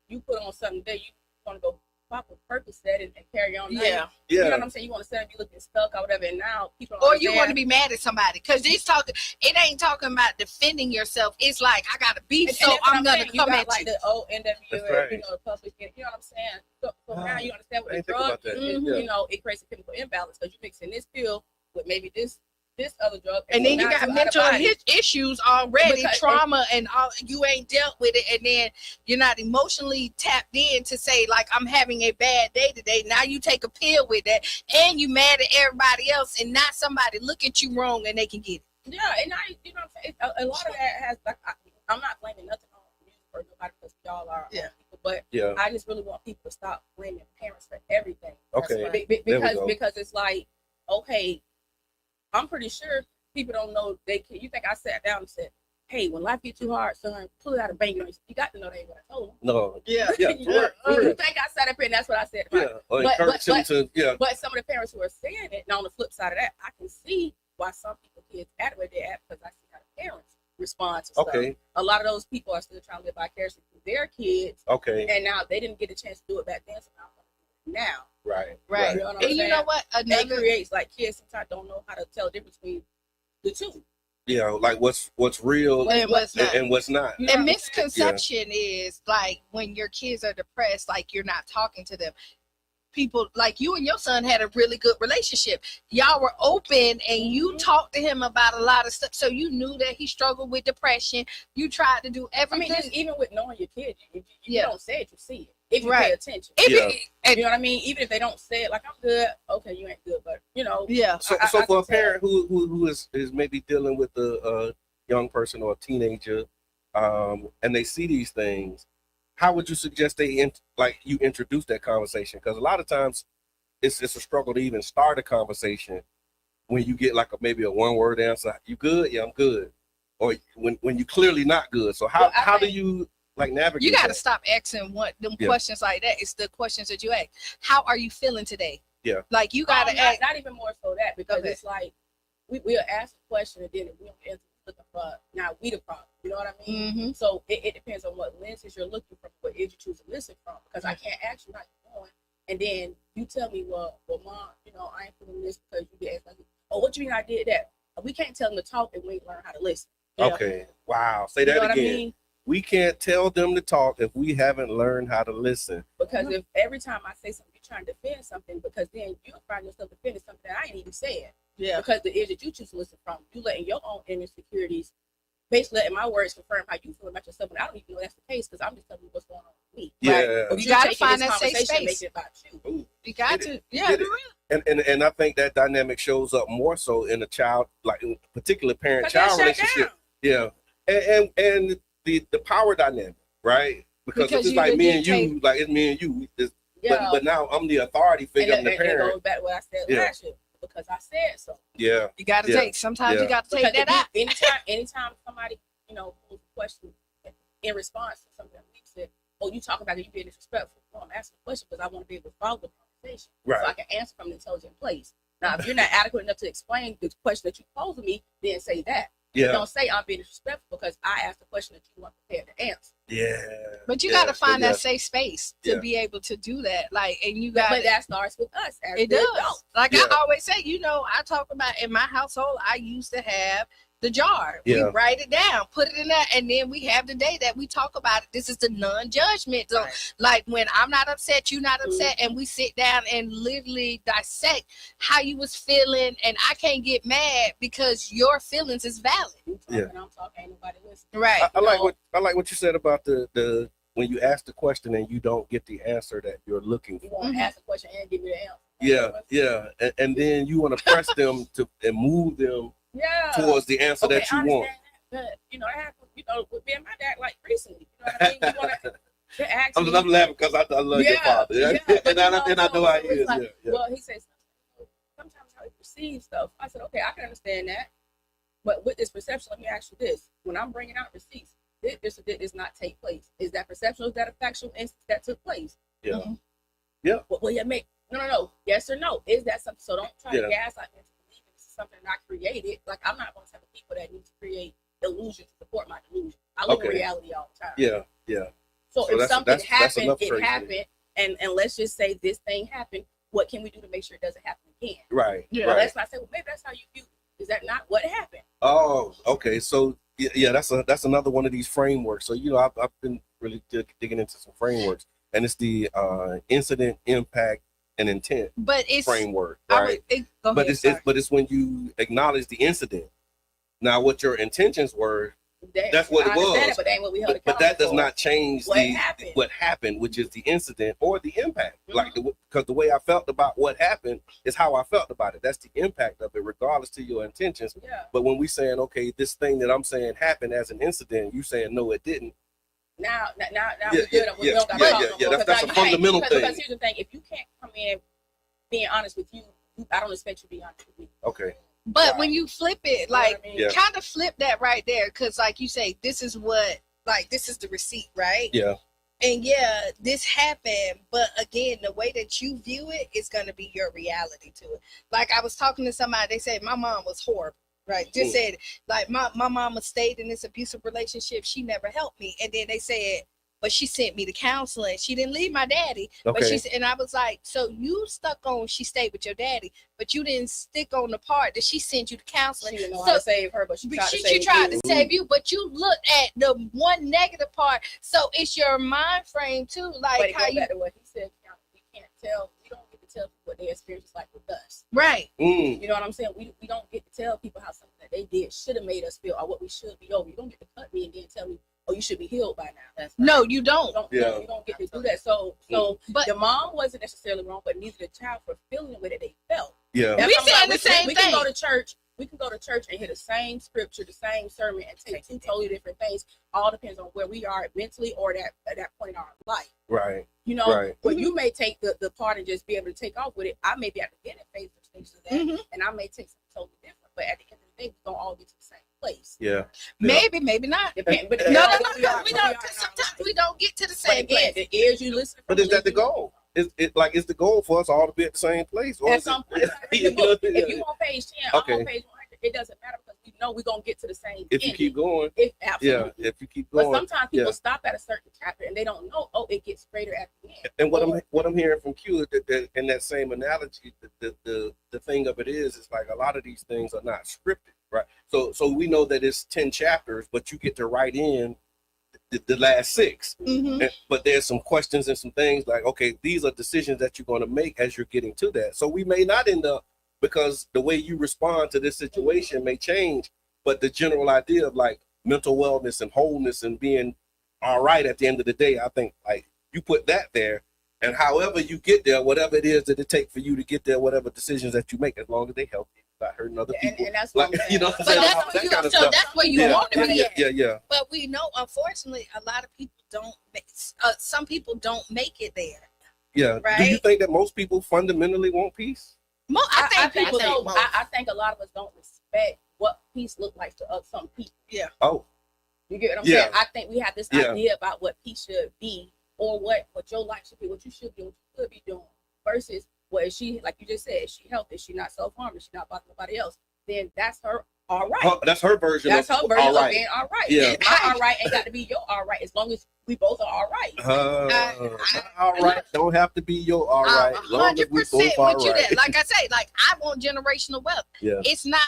you put on something that you want to go pop a purpose set and carry on. Yeah. You know what I'm saying? You want to set up, you looking stuck or whatever, and now people or you want to be mad at somebody because it ain't talking about defending yourself. It's like I got to beef, so I'm gonna come at like you. The old NWA, right. the public, you know what I'm saying? So now you understand what the drug is. It creates a chemical imbalance because you're mixing this pill with maybe this other drug, and then you got mental issues already, trauma, and all. You ain't dealt with it, and then you're not emotionally tapped in to say like I'm having a bad day today. Now you take a pill with that, and you mad at everybody else, and not somebody look at you wrong and they can get it. Yeah, and you know what I'm saying. A lot of that has like I'm not blaming nothing on music or nobody because y'all are people, but I just really want people to stop blaming parents for everything. Okay, because it's like I'm pretty sure people don't know they can. You think I sat down and said, "Hey, when life gets too hard, son, pull it out of bank." You got to know that ain't what I told them. No. Yeah. You think I sat up here and that's what I said? But some of the parents who are saying it, and on the flip side of that, I can see why some people kids act the way they act because I see how the parents respond to stuff. A lot of those people are still trying to live vicariously through their kids. And now they didn't get a chance to do it back then, so now I'm going to do it now. Right. You know what I'm saying? You know what? It creates like kids sometimes don't know how to tell the difference between the two. Yeah, like what's real and what's not. And misconception is like when your kids are depressed, like you're not talking to them. People like you and your son had a really good relationship. Y'all were open and you talked to him about a lot of stuff. So you knew that he struggled with depression. You tried to do everything. I mean, just even with knowing your kid, you don't say it, you see it. if you pay attention. You know what I mean? Even if they don't say it, like, I'm good, okay, you ain't good, but you know. Yeah. So for a parent who is maybe dealing with a young person or a teenager, and they see these things, how would you suggest you introduce that conversation? Because a lot of times it's a struggle to even start a conversation when you get like maybe a one-word answer. You good? Yeah, I'm good. Or when you clearly not good. So how do you like navigate? You got to stop asking questions like that. It's the questions that you ask. How are you feeling today? Yeah. Like you got to ask. Not even more so that, because it's like we'll ask a question and then if we don't answer, looking for now we the problem. You know what I mean? Mm-hmm. So it depends on what lenses you're looking from, what is you choose to listen from. Because I can't ask you how you're doing, and then you tell me, well, mom, you know, I ain't feeling this because you did like, oh, what you mean I did that? We can't tell them to talk and we ain't learn how to listen. Okay. Wow. Say that again. I mean? We can't tell them to talk if we haven't learned how to listen. Because if every time I say something, you're trying to defend something, because then you'll find yourself defending something that I ain't even said. Yeah. Because the ears that you choose to listen from, you letting your own insecurities, basically letting my words confirm how you feel about yourself, and I don't even know that's the case because I'm just telling you what's going on with me. Yeah. Right? But you got to find that safe space. Make it about you. Ooh. You got to. Yeah. And I think that dynamic shows up more so in a child, like in a particular parent-child relationship. Yeah. And the power dynamic, right? Because it's like me and you, like it's me and you. But now I'm the authority figure, I'm the parent. It goes back to what I said last year, because I said so. Yeah. You got to take. Sometimes you got to take that out. Anytime somebody, you know, poses a question in response to something that we said, oh, you talking about it, you being disrespectful. Well, I'm asking a question because I want to be able to follow the conversation, so I can answer from an intelligent place. Now, if you're not adequate enough to explain the question that you posed to me, then say that. Yeah. Don't say I'm being disrespectful because I asked the question that you weren't prepared to answer. Yeah. But you got to find that safe space to be able to do that. Like, and you got. But that starts with us. It does. Like I always say, you know, I talk about in my household, I used to have the jar. We write it down, put it in there, and then we have the day that we talk about it. This is the non-judgment. So, like when I'm not upset, you're not upset, and we sit down and literally dissect how you was feeling, and I can't get mad because your feelings is valid. Yeah. I'm talking, ain't nobody listening. Right. I like what you said about the when you ask the question and you don't get the answer that you're looking for. You want to ask the question and give me the answer. Yeah. And then you want to press them and move them towards the answer that you want. But you know, that happened, you know, with me and my dad, like recently. You know what I mean? You want to ask me. I'm laughing because I love your father. And I know how he is. Like, well, he says sometimes how he perceives stuff. I said, okay, I can understand that. But with this perception, let me ask you this. When I'm bringing out receipts, this does not take place. Is that perception or is that a factual instance that took place? Yeah. Mm-hmm. Yeah. Well, you make no. Yes or no? Is that something? So don't try to gaslight me into believing this is something I created. Like, I'm not one of the type of people that need to create illusion to support my delusion. I live in reality all the time. Yeah. So if something happened, it happened, and let's just say this thing happened. What can we do to make sure it doesn't happen again? Right. Yeah. Well, that's why I say, well, maybe that's how you view it. Is that not what happened? Oh, okay. So yeah, that's another one of these frameworks. So I've been really digging into some frameworks, and it's the incident, impact, and intent framework, right? But it's when you acknowledge the incident. Now, what your intentions were, that's what it was. But that ain't what we held but that does not change what happened. Which is the incident or the impact. Like because the way I felt about what happened is how I felt about it. That's the impact of it, regardless to your intentions. Yeah. But when we saying, okay, this thing that I'm saying happened as an incident, you saying no, it didn't. Now we're good. We don't got to talk no more. That's a fundamental thing. Because here's the thing: if you can't come in being honest with you, I don't expect you to be honest with me. Okay. But when you flip it, like kind of flip that right there, because like you say, this is the receipt, right? Yeah. And this happened, but again, the way that you view it is going to be your reality to it. Like I was talking to somebody, they said my mom was horrible, right? Just said like my mama stayed in this abusive relationship. She never helped me. And then they said, but she sent me to counseling. She didn't leave my daddy. Okay. But and I was like, so you stuck on she stayed with your daddy, but you didn't stick on the part that she sent you to counseling. She didn't know how to save her, but she tried to save you. But you looked at the one negative part. So it's your mind frame too. Like how you back to what he said, we can't tell, we don't get to tell people what their experience is like with us. Right. You know what I'm saying? We don't get to tell people how something that they did should have made us feel or what we should be over. You don't get to cut me and then tell me, oh, oh, you should be healed by now. That's no, you don't. You don't get to do that. So but the mom wasn't necessarily wrong, but neither the child for feeling the way that they felt. Yeah. We saying the same thing. We can go to church. We can go to church and hear the same scripture, the same sermon, and take two totally different things. All depends on where we are mentally or at that point in our life. Right. You know, but you may take the part and just be able to take off with it. I may be at the beginning phase of stages of that, and I may take something totally different. But at the end of the day, we don't all get to the same place. Yeah. Maybe not. But no, we don't. Sometimes we don't get to the same place. The ears you listen. But is that the goal? Is the goal for us all to be at the same place? Or at some point, if you on page 10, I'm on page 100. It doesn't matter because we know we're gonna get to the same. If you keep going, absolutely. Yeah. If you keep going, but sometimes people stop at a certain chapter and they don't know. Oh, it gets greater at the end. And what I'm hearing from Q is that in that same analogy, the thing of it is like a lot of these things are not scripted, right? So we know that it's 10 chapters, but you get to write in the last 6. But there's some questions and some things like, okay, these are decisions that you're going to make as you're getting to that. So we may not end up, because the way you respond to this situation may change, but the general idea of like mental wellness and wholeness and being all right at the end of the day, I think like you put that there, and however you get there, whatever it is that it takes for you to get there, whatever decisions that you make, as long as they help you, not hurting other people. And that's what like, you know what I'm saying? That's where you want to be at. Yeah. But we know, unfortunately, a lot of people don't some people don't make it there. Yeah. Right? Do you think that most people fundamentally want peace? I think a lot of us don't respect what peace looks like to some people. Yeah. Oh. You get what I'm saying? I think we have this idea about what peace should be, or what your life should be, what you should be, what you could be doing, versus what is she, like you just said, is she healthy, is she not self-harming, is she not bothering nobody else, then that's her all right. That's her version of all right. All right. Yeah. My all right ain't got to be your all right, as long as we both are all right. All right don't have to be your all right. 100% with you there. Like I say, like I want generational wealth. Yeah. It's not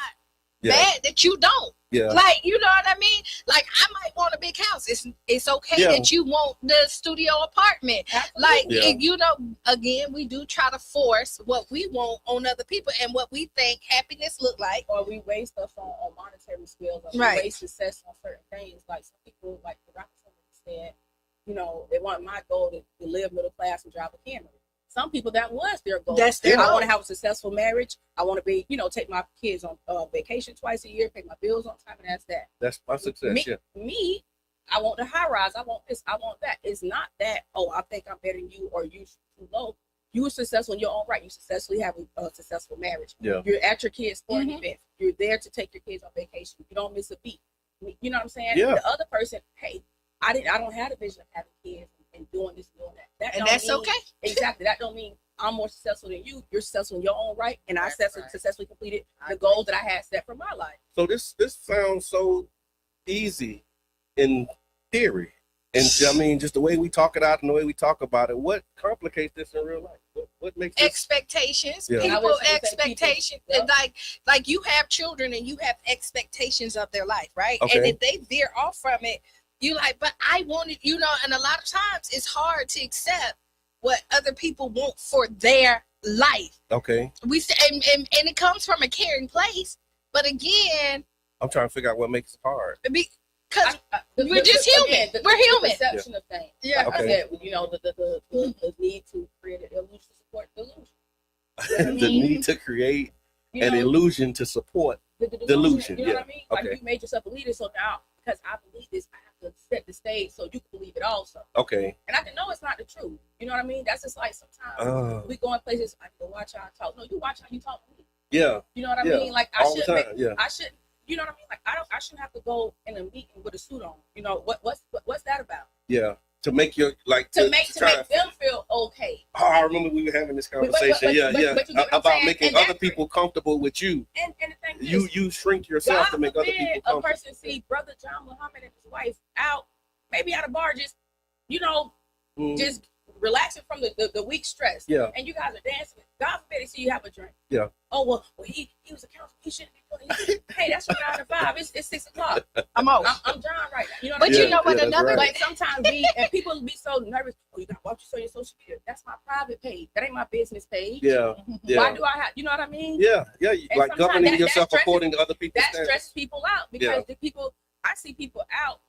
bad that you don't. Yeah. Like, you know what I mean? Like I might want a big house. It's okay that you want the studio apartment. Like you know, again, we do try to force what we want on other people and what we think happiness look like. Or we waste stuff on monetary skills, or we waste success on certain things. Like some people, like the rapper said, you know, they want my goal to live middle class and drive a Camry. Some people, that was their goal. That's their goal. I want to have a successful marriage. I want to be, you know, take my kids on vacation twice a year, pay my bills on time, and that's that. That's my success. Me, I want the high rise. I want this. I want that. It's not that, oh, I think I'm better than you, or you too low. You were successful in your own right. You successfully have a successful marriage. Yeah. You're at your kids' sporting events. You're there to take your kids on vacation. You don't miss a beat. You know what I'm saying? Yeah. The other person, hey, I don't have a vision of having kids and doing this and doing that. And that's okay. Exactly. That don't mean I'm more successful than you. You're successful in your own right, and I successfully completed the goals that I had set for my life. So this sounds so easy in theory, and I mean just the way we talk it out and the way we talk about it. What complicates this in real life? What makes this? Expectations? Yeah. People expectations. Like you have children and you have expectations of their life, right? Okay. And if they veer off from it, you like, but I wanted, you know, and a lot of times it's hard to accept what other people want for their life. Okay. We say, and it comes from a caring place, but again, I'm trying to figure out what makes it hard. Because we're just human. We're human. The perception of things. Yeah. Like I said, you know, the need to create an illusion to support delusion. The need to create an illusion to support delusion. You know what I mean? Like you made yourself a leader, so now because I believe this, I have to set the stage so you can believe it also. Okay. And I can know it's not the truth. You know what I mean? That's just like sometimes we go in places, I can watch how I talk. No, you watch how you talk to me. Yeah. You know what I mean? Like I shouldn't. I shouldn't. You know what I mean? Like I shouldn't have to go in a meeting with a suit on. You know what's that about? Yeah. To make your to make them feel okay. Oh, I remember we were having this conversation. About making other people comfortable with you. And the thing is, you shrink yourself to make other people comfortable. A person see Brother John Muhammad and his wife out, maybe at a bar, just just relaxing from the week stress. Yeah. And you guys are dancing. God forbid they see you have a drink. Yeah. Oh well he was a counselor. He shouldn't be doing. Hey, that's from 9 to 5. It's 6 o'clock. I'm out. I'm John right now. You know but you know what? Another like sometimes people be so nervous. Oh, you got to watch your social media. That's my private page. That ain't my business page. Yeah. Why do I have? You know what I mean? Yeah. Yeah. And like governing yourself according to other people's standards. That stresses people out because the people I see people out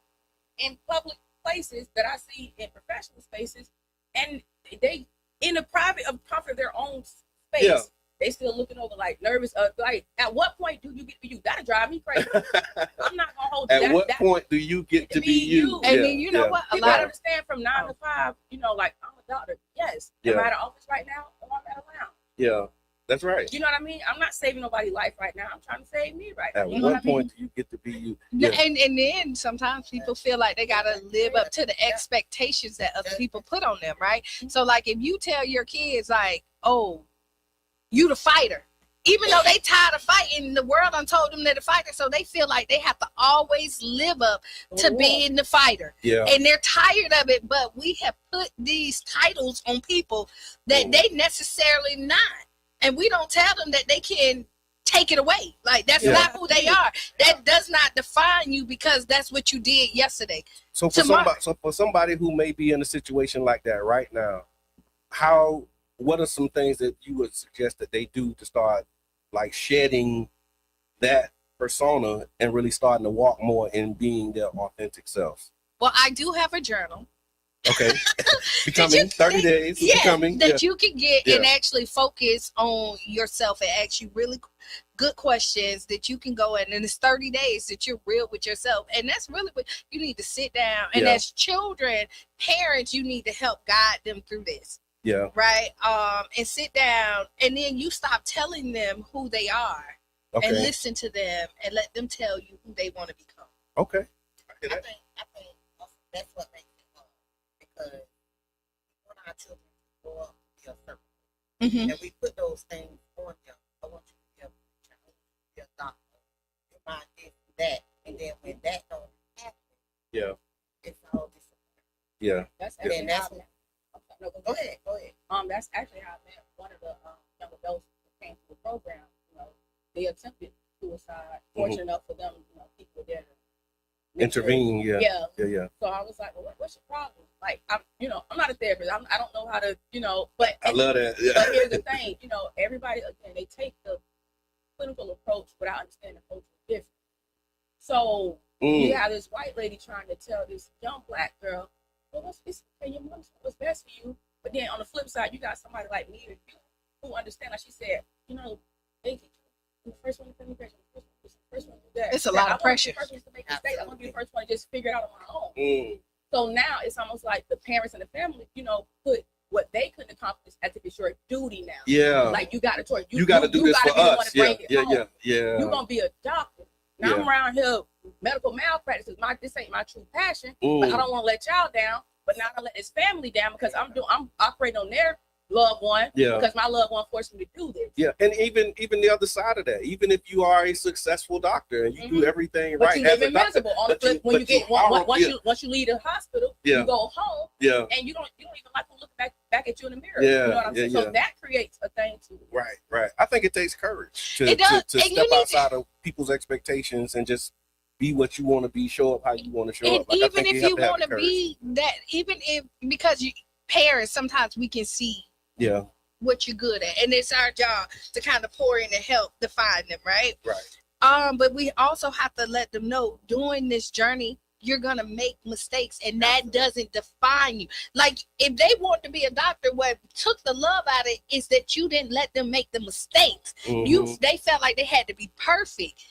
in public places that I see in professional spaces, and they in the private of comfort of their own space, they still looking over like nervous. Like, at what point do you get to you? That'll drive me crazy. I'm not gonna hold you. At what point do you get to be you? And then you know what? A People lot of understand from 9 to 5. You know, like I'm a doctor. Yes, I'm at an office right now, or I'm at a lounge. Yeah, that's right. You know what I mean? I'm not saving nobody's life right now. I'm trying to save me right now. At You know what point do you get to be you? And then sometimes people feel like they gotta live up to the expectations that other people put on them, right? So like if you tell your kids like, oh, you the fighter, even though they tired of fighting, the world done told them they're the fighter, so they feel like they have to always live up to being the fighter. Yeah. And they're tired of it, but we have put these titles on people that they necessarily not. And we don't tell them that they can take it away. Like, that's not who they are. That does not define you because that's what you did yesterday. So for somebody who may be in a situation like that right now, what are some things that you would suggest that they do to start like shedding that persona and really starting to walk more in being their authentic selves? Well, I do have a journal. Okay. Becoming 30 days. Becoming. That you can get and actually focus on yourself and ask you really good questions that you can go in. And it's 30 days that you're real with yourself. And that's really what you need to sit down. And as children, parents, you need to help guide them through this. Yeah. Right. And sit down, and then you stop telling them who they are, and listen to them, and let them tell you who they want to become. Okay. I think that's what makes it hard, because we want our children to grow up to be a certain way, and we put those things on them. I want you to be a teacher, I want you to be a doctor, you mind this, that, and then when that don't happen, it's all disappointing. Yeah. That's No, go ahead. That's actually how I met one of the young adults who came to the program. You know, they attempted suicide. Fortunate enough for them, you know, people were there to intervene. Yeah. So I was like, well, what's your problem? Like, I'm not a therapist. I don't know how to, but I love that. Yeah. But here's the thing, everybody again, they take the clinical approach without understanding the cultural difference. So you have this white lady trying to tell this young black girl, well, your mom's what's best for you. But then on the flip side, you got somebody like me or you who understand. Like she said, they the first one to put me pressure, the first one to do that. It's a lot of pressure. I want to be the first one to just figure it out on my own. So now it's almost like the parents and the family, put what they couldn't accomplish as if it's your duty now. Yeah. Like you got to choice. You got to do this for us. Yeah. You're gonna be a doctor. Now I'm around here medical malpractice. This ain't my true passion, but I don't want to let y'all down. But now I let his family down because I'm operating on their loved one. Yeah. Because my loved one forced me to do this. Yeah, and even the other side of that, even if you are a successul doctor and you do everything but right, you live invisible. On the flip, when you get once you leave the hospital, you go home. Yeah. And you don't even like to look back at you in the mirror. Yeah. You know what I'm saying? So that creates a thing too. Right. I think it takes courage to step outside of people's expectations and just be what you want to be, show up how you want to show up. Like, even if you want to be that, because parents, sometimes we can see what you're good at, and it's our job to kind of pour in and help define them, right? But we also have to let them know during this journey you're gonna make mistakes, and that doesn't define you. Like, if they want to be a doctor, what took the love out of it is that you didn't let them make the mistakes. They felt like they had to be perfect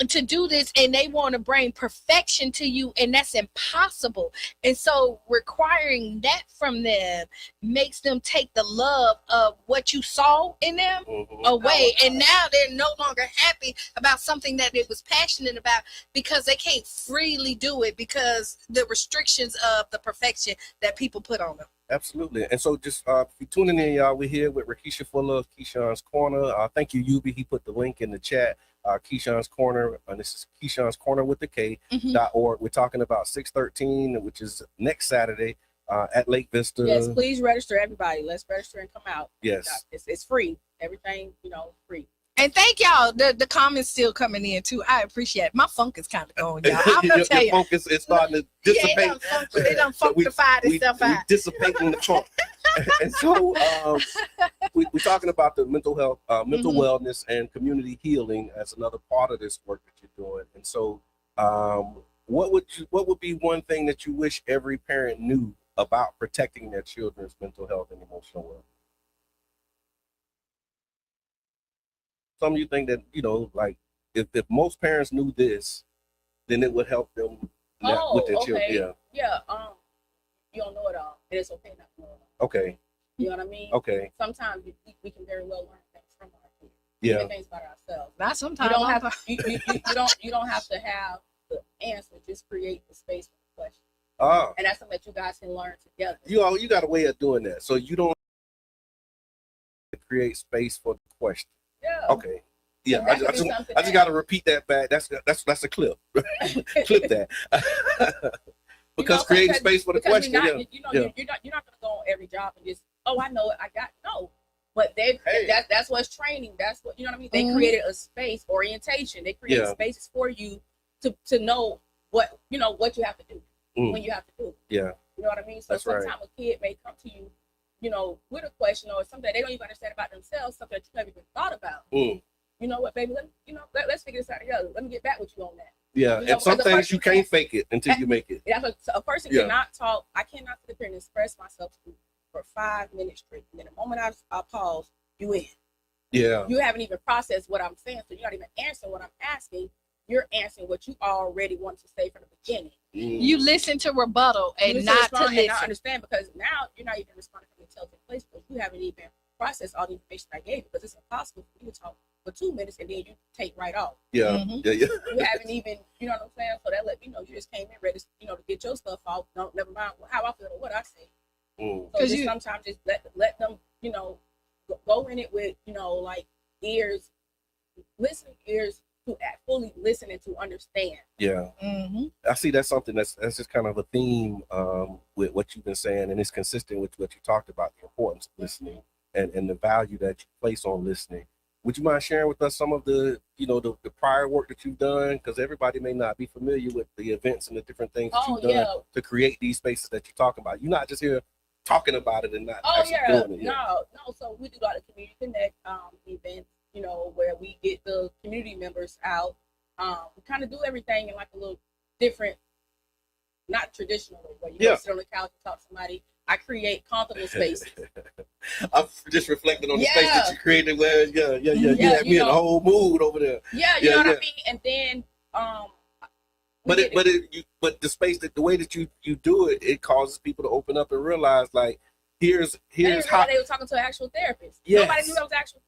to do this, and they want to bring perfection to you, and that's impossible. And so requiring that from them makes them take the love of what you saw in them away, and now they're no longer happy about something that they was passionate about because they can't freely do it because the restrictions of the perfection that people put on them. Absolutely. And so just if you're tuning in, y'all, we're here with Rakisha Fuller of Keshawn's Korner. Thank you, Yubi. He put the link in the chat. Keshawn's Korner, and this is Keshawn's Korner with the K.org. We're talking about 613, which is next Saturday at Lake Vista. Yes, please register, everybody. Let's register and come out. Yes. It's free. Everything, free. And thank y'all. The comments still coming in too. I appreciate it. My funk is kind of going, y'all. I'm gonna tell you. Your funk is starting to dissipate. They done funkified itself out. We dissipating the funk. And so we're talking about the mental health, mental wellness, and community healing as another part of this work that you're doing. And so what would be one thing that you wish every parent knew about protecting their children's mental health and emotional well? Some of you think that, like if most parents knew this, then it would help them with their children. Yeah. You don't know it all, and it's okay not to know it all. Okay. You know what I mean? Okay. Sometimes we can very well learn things from our kids. Yeah. Even things about ourselves. Not sometimes. You don't have to have the answer. Just create the space for the question. And that's something that you guys can learn together. You got a way of doing that, so you don't create space for the question. Yeah. Okay. Yeah, I just got to repeat that back. That's a clip. Clip that. Because creating space for the question. You're not going to go on every job and just, I know it. No. But that's what's training. That's what, you know what I mean? They created a space, orientation. They created spaces for you to know what you have to do when you have to do it. Yeah. You know what I mean? So sometimes a kid may come to you, with a question or something that they don't even understand about themselves, something that you never even thought about. You know what, baby? Let's figure this out together. Let me get back with you on that. Yeah, and some things you can't fake it until you make it. A person cannot talk. I cannot sit here and express myself for 5 minutes straight. And then the moment I pause, you in. Yeah. You haven't even processed what I'm saying, so you're not even answering what I'm asking. You're answering what you already wanted to say from the beginning. You listen to rebuttal and not to listen. And I understand, because now you're not even responding from an intelligent place, because you haven't even processed all the information I gave you, because it's impossible for you to talk for 2 minutes and then you take right off. Yeah. Yeah. You haven't even, you know what I'm saying? So that let me know you just came in ready, to get your stuff off. No, never mind how I feel or what I say. So just sometimes just let them, go in it with, like ears, listening ears to fully listen and to understand. Yeah. I see that's something that's just kind of a theme with what you've been saying, and it's consistent with what you talked about, the importance of listening and the value that you place on listening. Would you mind sharing with us some of the prior work that you've done? Because everybody may not be familiar with the events and the different things that you've done to create these spaces that you're talking about. You're not just here talking about it and not actually doing it. No. So we do a lot of community connect events, where we get the community members out. We kind of do everything in like a little different, not traditional way, where you sit on the couch and talk to somebody. I create comfortable spaces. I'm just reflecting on the space that you created where, you had me in a whole mood over there. You know what I mean? And then, but the space, the way that you do it, it causes people to open up and realize, like, here's how they were talking to an actual therapist. Yes. Nobody knew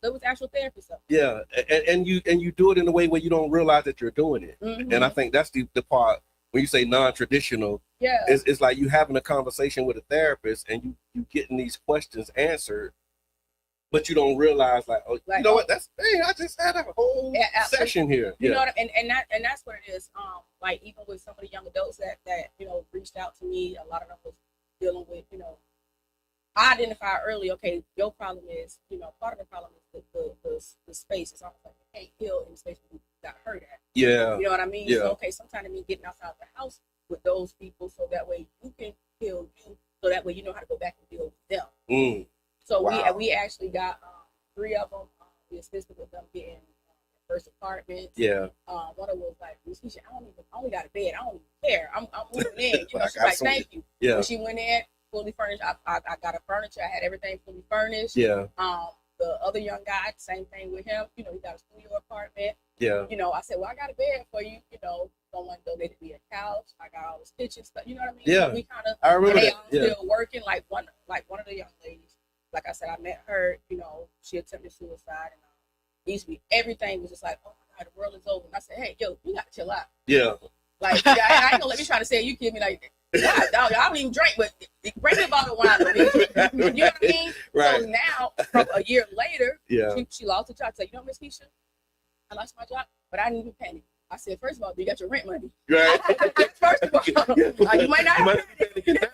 there was actual therapists up. Yeah, and you do it in a way where you don't realize that you're doing it. And I think that's the part when you say non-traditional. Yeah, it's like you having a conversation with a therapist and you getting these questions answered, but you don't realize, like, you know what? I just had a whole session here. You know what? And that's what it is. Like even with some of the young adults that reached out to me, a lot of them was dealing with, I identified early. Okay, your problem is, part of the problem is the space. It's almost like you can't heal in the space where you got hurt at. Yeah, you know what I mean. Yeah. So okay, sometimes it means getting outside the house with those people, so that way you can heal you, so that way you know how to go back and deal with them. So we actually got 3 of them. We assisted with them getting their first apartment. Yeah. One of them was like, I only got a bed. I don't even care. I'm moving in. She's like, thank you. Yeah. When she went in, fully furnished. I got a furniture. I had everything fully furnished. Yeah. The other young guy, same thing with him. He got a studio apartment. Yeah. I said, well, I got a bed for you. Someone donated me a couch. I got all this kitchen stuff. You know what I mean? Yeah. So we kind of. I remember that. Still working. Like one of the young ladies. Like I said, I met her. She attempted suicide, and everything was just like, oh my God, the world is over. And I said, hey, yo, you gotta chill out. Yeah. Like I ain't gonna let me try to say you kid me like. God, dog, I don't even drink, but bring me a bottle of wine. You know what I mean? Right. So now, from a year later, yeah, she lost her job. I said, Miss Keisha, I lost my job, but I didn't even panic. I said, first of all, you got your rent money. Right. First of all, you might not have it.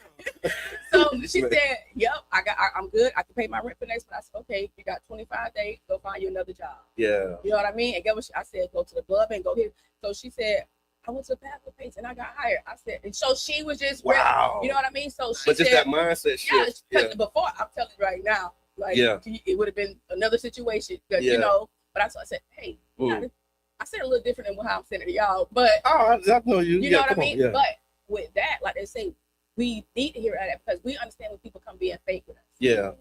So she said, yep, I'm good. I can pay my rent for next month. I said, okay, you got 25 days, go find you another job. Yeah. You know what I mean? And get what I said, go to the club and go here. So she said, I went to the pathway pace and I got hired. I said, and so she was just, wow. You know what I mean? So she but just said, that mindset shift. Yeah, before, I'm telling you right now, like, it would have been another situation, but I said, hey, you I said it a little different than how I'm saying it to y'all, but I know you. You know what I mean? Yeah. But with that, like they say, we need to hear that because we understand when people come being fake with us. Yeah.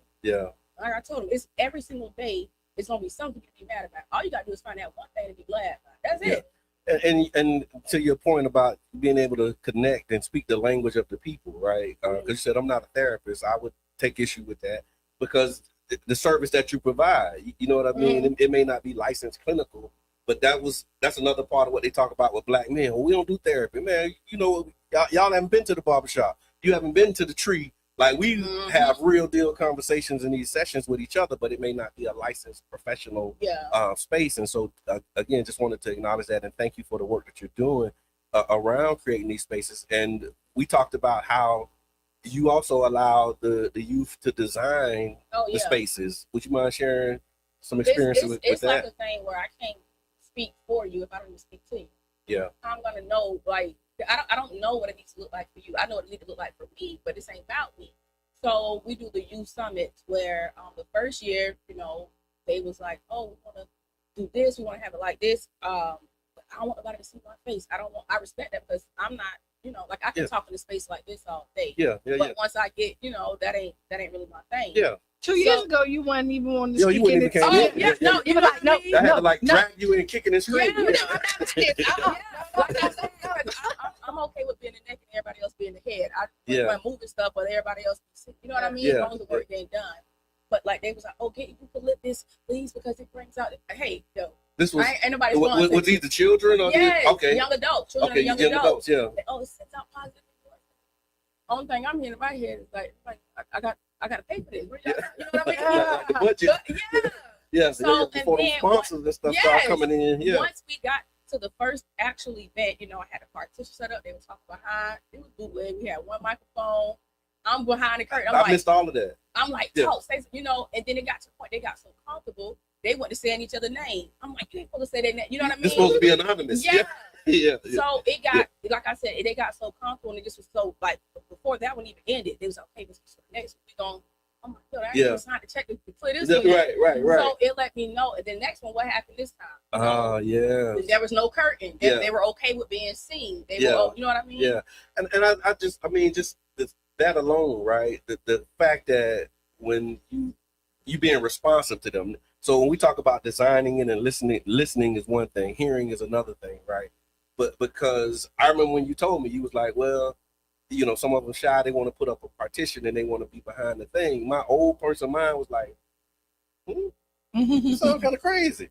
Like I told them, it's every single day. It's gonna be something to be mad about. All you gotta do is find out one thing to be glad about. That's it. And to your point about being able to connect and speak the language of the people, right? Because you said I'm not a therapist, I would take issue with that because the service that you provide, you know what I mean? It may not be licensed clinical, but that's another part of what they talk about with black men. Well, we don't do therapy, man. You know, y'all haven't been to the barbershop. You haven't been to the tree. Like we have real deal conversations in these sessions with each other, but it may not be a licensed professional space. And so again, just wanted to acknowledge that and thank you for the work that you're doing around creating these spaces. And we talked about how you also allow the youth to design the spaces. Would you mind sharing some experience with that? It's like a thing where I can't speak for you if I don't even speak to you. Yeah. I'm gonna know, like, I don't know what it needs to look like for you. I know what it needs to look like for me, but this ain't about me. So we do the youth summits where the first year, you know, they was like, oh, we want to do this, we want to have it like this. But I don't want nobody to see my face. I respect that because I'm not, you know, like I can talk in a space like this all day. But once I get, you know, that ain't really my thing. Yeah. 2 years ago, you wouldn't even want to speak in it. Oh, yeah, no, you were like, no. I had to like drag you in, kicking and screaming. I'm okay with being the neck and everybody else being the head. I'm moving stuff, but everybody else, you know what I mean? As long as the work ain't done. But like they was like, okay, you can lift this, please, because it brings out. Hey, yo. This was ain't nobody's was these the children or okay, young adults, children and young adults. Yeah. Oh, it sends out positive. Only thing I'm hearing in my head is like I got to pay for this. You know what I mean? The budget. So before the sponsors and stuff start coming in. Yeah. Once we got to the first actual event, you know, I had a partition set up. They were talking behind. It was bootleg. We had one microphone. I'm behind the curtain. I missed all of that. I'm like, talk, say, you know, and then it got to the point they got so comfortable. They went to saying each other's name. I'm like, you ain't supposed to say their name. You know what I mean? It's supposed to be anonymous. Yeah. So it got, like I said, they got so comfortable and it just was so, like, before that one even ended, they was like, okay, this is next week. We going, oh my God, I ain't signed to check this before this one. Right. So it let me know. And the next one, what happened this time? There was no curtain. They were okay with being seen. They were, you know what I mean? Yeah. And I just that alone, right? The fact that when you being responsive to them. So when we talk about designing it and listening is one thing, hearing is another thing, right? But because I remember when you told me, you was like, well, you know, some of them shy, they want to put up a partition and they want to be behind the thing. My old person mind was like, you sound kind of crazy.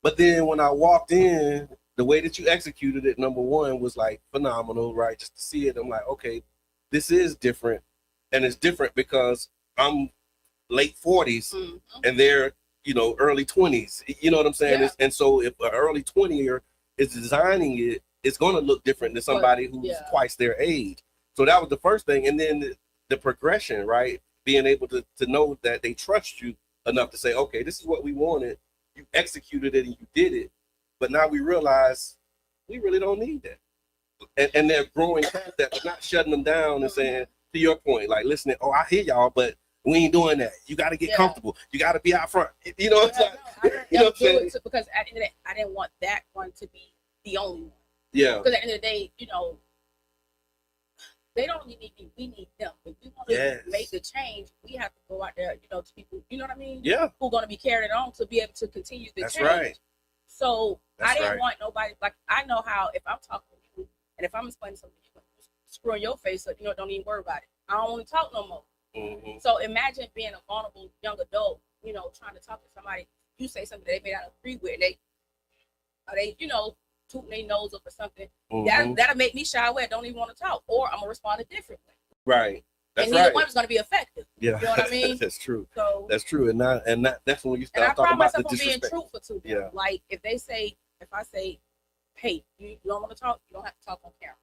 But then when I walked in, the way that you executed it, number one, was like phenomenal, right? Just to see it, I'm like, okay, this is different. And it's different because I'm late 40s and they're, you know, early 20s. You know what I'm saying? Yeah. And so if an early 20-year is designing it, it's going to look different than somebody who's twice their age. So that was the first thing. And then the progression, right? Being able to know that they trust you enough to say, okay, this is what we wanted. You executed it and you did it. But now we realize we really don't need that. And they're growing past that, but not shutting them down and saying, to your point, like listening, oh, I hear y'all, but we ain't doing that. You got to get comfortable. You got to be out front. You know what I'm saying? You know what I'm saying? Because at the end of the day, I didn't want that one to be the only one. Yeah. Because at the end of the day, you know, they don't need me. We need them. If we want to make the change, we have to go out there, you know, to people, you know what I mean? Yeah. Who are going to be carrying it on to be able to continue the change. That's right. So I didn't want nobody, like, I know how, if I'm talking to you, and if I'm explaining something to you, screwing your face up, you know, don't even worry about it. I don't want to talk no more. So imagine being a vulnerable young adult, you know, trying to talk to somebody. You say something they may not agree with, they, you know, tooting their nose up or something. That'll make me shy away. I don't even want to talk, or I'm gonna respond a different way. Right. That's and neither one's gonna be effective. Yeah. You know what I mean? That's true. So that's true. And that's when you start and I talking pride about the myself on being disrespect. truthful to them. Yeah. Like if I say, hey, you don't want to talk, you don't have to talk on camera.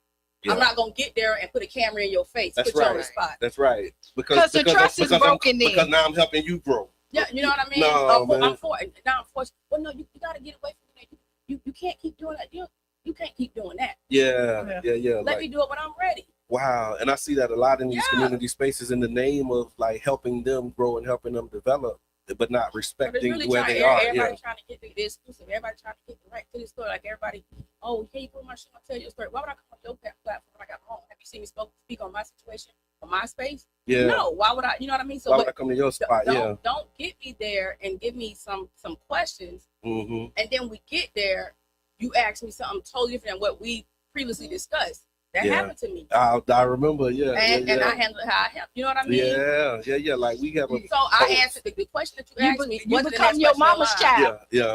Yeah. I'm not gonna get there and put a camera in your face, That's put you on the spot. That's right. Because the trust is broken then. Because now I'm helping you grow. Yeah, you know what I mean? I'm forced. Well, no, you gotta get away from me. You can't keep doing that. You can't keep doing that. Yeah. Let me do it when I'm ready. Wow. And I see that a lot in these community spaces in the name of like helping them grow and helping them develop. but not But respecting really where they are. Everybody trying to get the exclusive. Everybody trying to get the right to the story. Like everybody, oh, hey, put my shit on, tell your story. Why would I come on your platform when I got home? Have you seen me speak on my situation on my space? Yeah. No. Why would I? You know what I mean? So why would I come to your spot? Don't get me there and give me some questions, Mm-hmm. and then we get there, you ask me something totally different than what we previously discussed. That happened to me. I remember, and I handled it how I handled. You know what I mean? Yeah. Like we have a. So I answered the question that you asked me. You become your mama's child. Yeah.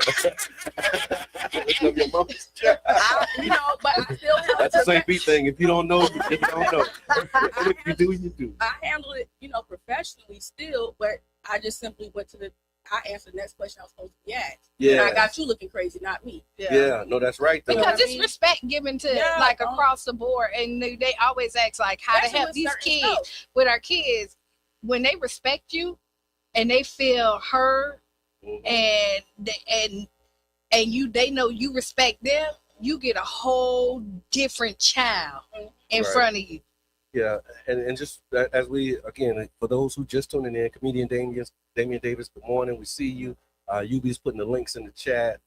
Become your mama's child. But I still handle That's the same beat thing. If you don't know, you just don't know. If you do, you do. I handled it, professionally still, but I just simply went to I answered the next question I was supposed to be asked. Yeah. And I got you looking crazy, not me. Yeah, no, that's right. Though. Because it's respect given to across the board, and they always ask like how to help these kids with our kids when they respect you and they feel heard, and they know you respect them. You get a whole different child in front of you. Yeah, and just as we, again, for those who just tuning in, comedian Damian Davis, good morning. We see you. UB's putting the links in the chat.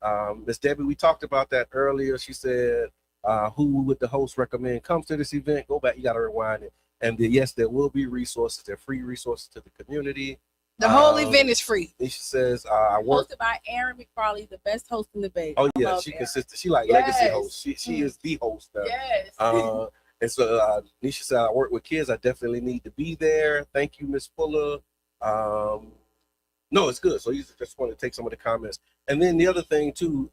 Miss Debbie, we talked about that earlier. She said, who would the host recommend comes to this event? Go back, you got to rewind it. And yes, there will be resources. They're free resources to the community. The whole event is free. Nisha says, I work. Hosted by Aaron McFarley, the best host in the Bay. Oh, yeah, she consistent. She like legacy host. She is the host now. Yes. And so Nisha said, I work with kids. I definitely need to be there. Thank you, Miss Fuller. No, it's good. So you just want to take some of the comments. And then the other thing, too,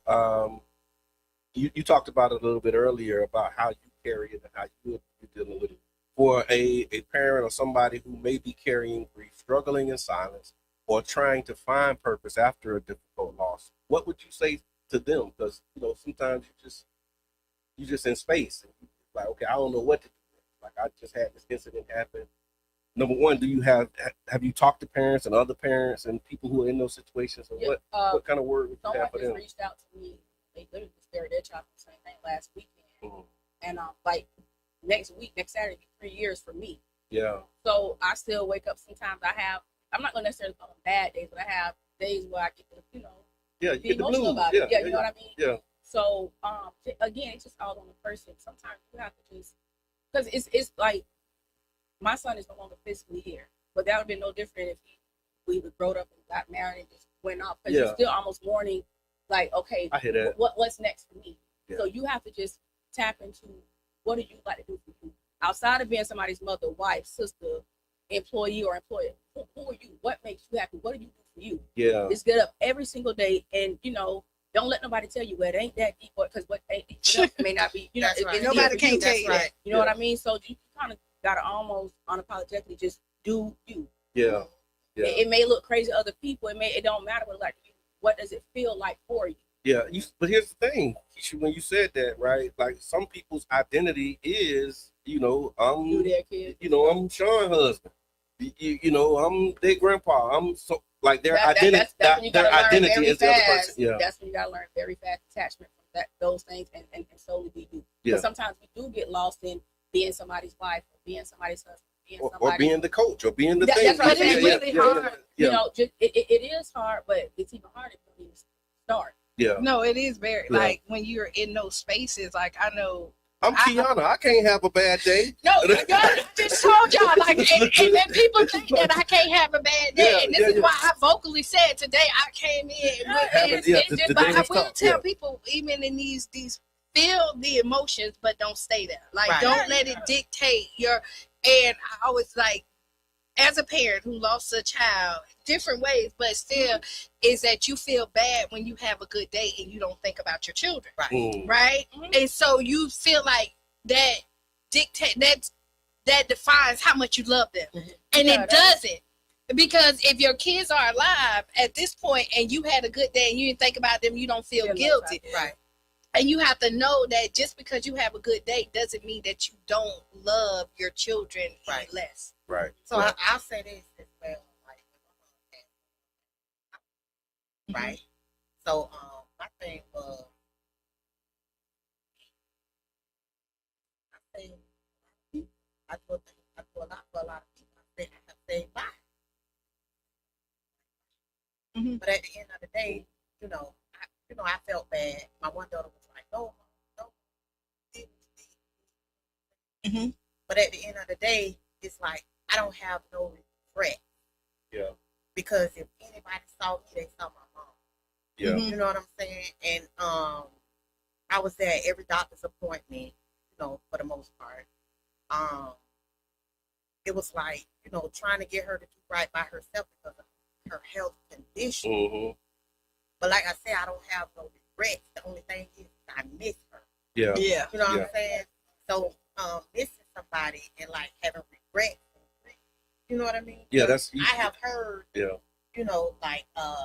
you talked about it a little bit earlier about how you carry it and how you're dealing with it. For a parent or somebody who may be carrying grief, struggling in silence, or trying to find purpose after a difficult loss, what would you say to them? Because, sometimes you just in space. And like, okay, I don't know what to do. Like, I just had this incident happen. Number one, do you have you talked to parents and other parents and people who are in those situations? And what kind of word would you have for them? Someone just reached out to me. They literally just buried their child the same thing last weekend. And like next Saturday, 3 years for me. Yeah. So I still wake up sometimes. I'm not going to necessarily call them bad days, but I have days where I get to, you get emotional the about blues. it. You know what I mean? Yeah. So, again, it's just all on the person. Sometimes you have to just, because it's like, my son is no longer physically here, but that would have been no different if we would grown up and got married and just went off. Because you're still almost mourning, like, okay, I hear that. What's next for me? Yeah. So you have to just tap into what do you like to do for you outside of being somebody's mother, wife, sister, employee, or employer. Who are you? What makes you happy? What do you do for you? Yeah. Just get up every single day and don't let nobody tell you, well, it ain't that deep, because what ain't deep enough may not be, Nobody can't tell you that. You know what I mean? So you kind of gotta almost unapologetically just do you. Yeah. It may look crazy to other people. It don't matter what like you. What does it feel like for you? Yeah. But here's the thing, Keisha, when you said that, right? Like some people's identity is, You their kids. I'm Sean's husband. I'm their grandpa. I'm so like their identity. Their identity is the other person. Yeah. That's when you gotta learn very fast attachment from those things and solely be you. Yeah. Because sometimes we do get lost in being somebody's wife or being somebody's husband, or being the coach or being the thing. That's right. It's really hard. Yeah. It is hard, but it's even harder when you start. Yeah. No, it is very like when you're in those spaces. Like I know. I'm Qiana. I can't have a bad day. No, I just told y'all, like, and then people think that I can't have a bad day, and this is why I vocally said today I came in. But I will tell people, even in these feel the emotions, but don't stay there. Like, don't let it dictate your. And I always like, as a parent who lost a child, different ways, but still, is that you feel bad when you have a good day and you don't think about your children, right? And so you feel like that dictate that defines how much you love them, and it doesn't. Because if your kids are alive at this point and you had a good day and you didn't think about them, you don't feel guilty, right? And you have to know that just because you have a good day doesn't mean that you don't love your children any less. Right. So I'll say this as well, right? So my thing was, I do a lot for a lot of people. I say bye. But at the end of the day, I felt bad. My one daughter was like, no. But at the end of the day, it's like I don't have no regret. Yeah. Because if anybody saw me, they saw my mom. Yeah. You know what I'm saying? And I was there at every doctor's appointment, for the most part. It was like, trying to get her to do right by herself because of her health condition. But like I said, I don't have no regrets. The only thing is I miss her. Yeah. Yeah. You know what I'm saying? So missing somebody and like having regrets, you know what I mean? Yeah, I have heard, like I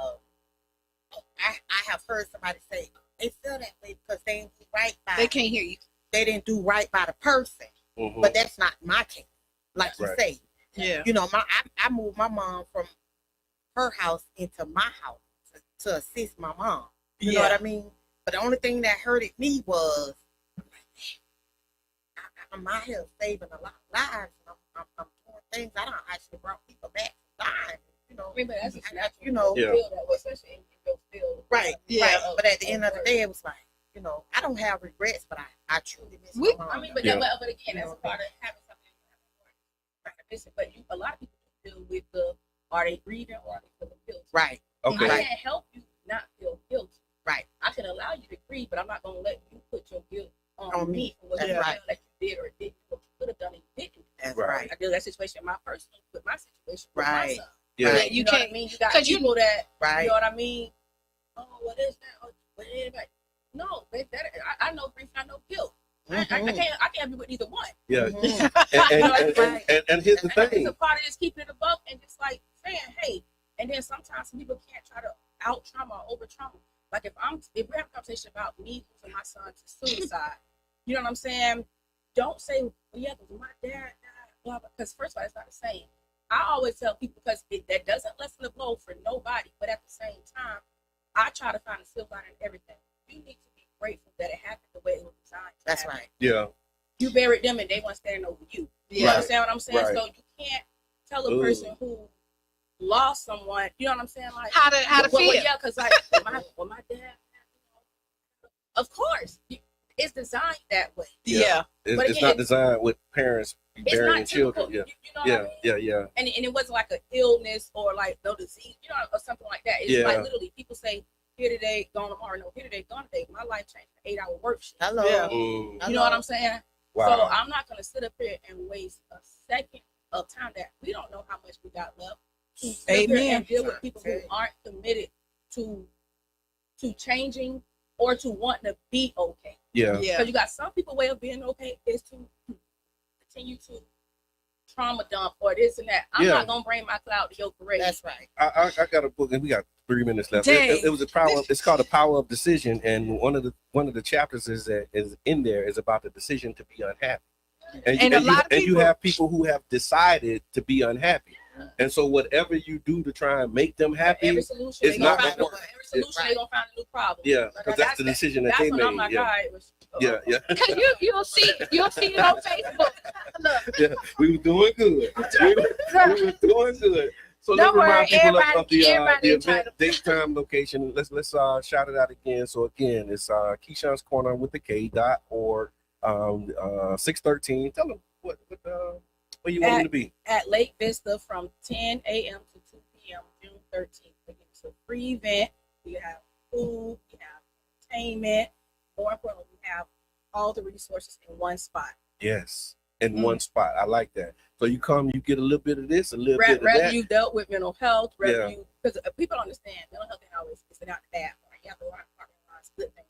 have heard somebody say they feel that way because they didn't do right by. They can't hear you. They didn't do right by the person, but that's not my case. Like you say, yeah. I moved my mom from her house into my house to assist my mom. You know what I mean? But the only thing that hurted me was I'm out here saving a lot of lives. And I'm doing things. I don't actually brought people back to life. I mean, but that's feel that way, especially in your field. Right. But at the end of the day, it was like, I don't have regrets, but I truly miss my mom. I mean, but again, that's a part of having something. But a lot of people deal with are they grieving or are they feeling guilty? Right. Okay. I can't help you not feel guilty. Right. I can allow you to grieve, but I'm not going to let you put your guilt on me for what That's you right. feel like you did or didn't, what you could have done and you didn't. That's right. I deal with that situation in my personal, with my situation with my Right. son. Yeah. Like, you know what I mean? You got people that, right. you know what I mean? Oh, what is that? Oh, what is that? No, I know grief, I know guilt. I can't be with either one. Yeah. Mm-hmm. And here's the thing. It's a part of just keeping it above and just like saying, hey, and then sometimes some people can't try to out trauma or over trauma. Like if we have a conversation about me losing my son to suicide, you know what I'm saying? Don't say, well, yeah, because my dad died, blah, blah. Because first of all, it's not the same. I always tell people because that doesn't lessen the blow for nobody, but at the same time, I try to find a silver lining in everything. You need to be grateful that it happened the way it was designed. That's right. Yeah. You buried them and they weren't standing over you. You understand what I'm saying? Right. So you can't tell a person who lost someone, you know what I'm saying? Like how to feel. Yeah, because like my dad, of course, it's designed that way. Yeah. It's not designed with parents burying children. You know what I mean? Yeah. And it wasn't like an illness or like no disease, or something like that. It's like literally people say, here today, gone tomorrow. No, here today, gone today. My life changed for 8-hour work shift. Hello. Yeah. You know what I'm saying? Wow. So I'm not going to sit up here and waste a second of time that we don't know how much we got left to sit here and deal with people who aren't committed to changing or to wanting to be okay. Yeah. Because you got some people way of being okay is to continue to trauma dump or this and that. I'm not gonna bring my cloud to your parade. That's right. I got a book and we got 3 minutes left. It was it's called The Power of Decision, and one of the chapters is in there is about the decision to be unhappy. And you have people who have decided to be unhappy. And so whatever you do to try and make them happy, it's not going to work. Every solution they're gonna find a new problem. Yeah, because that's the decision that they made. I'm like, all right, yeah. Because you'll see it on Facebook. Look. Yeah, we were doing good. we were doing good. So don't let's remind people of the event, date, time, location. Let's shout it out again. So again, it's Keshawn's Korner with the K.org, 613. Tell them what you want them to be. At Lake Vista from 10 a.m. to 2 p.m. June 13th. It's a free event. We have food, we have entertainment. More importantly, we have all the resources in one spot. Yes, in one spot. I like that. So you come, you get a little bit of this, a little bit of that. Rather you dealt with mental health, because people don't understand mental health ain't always it's not the bad part. You have to split things.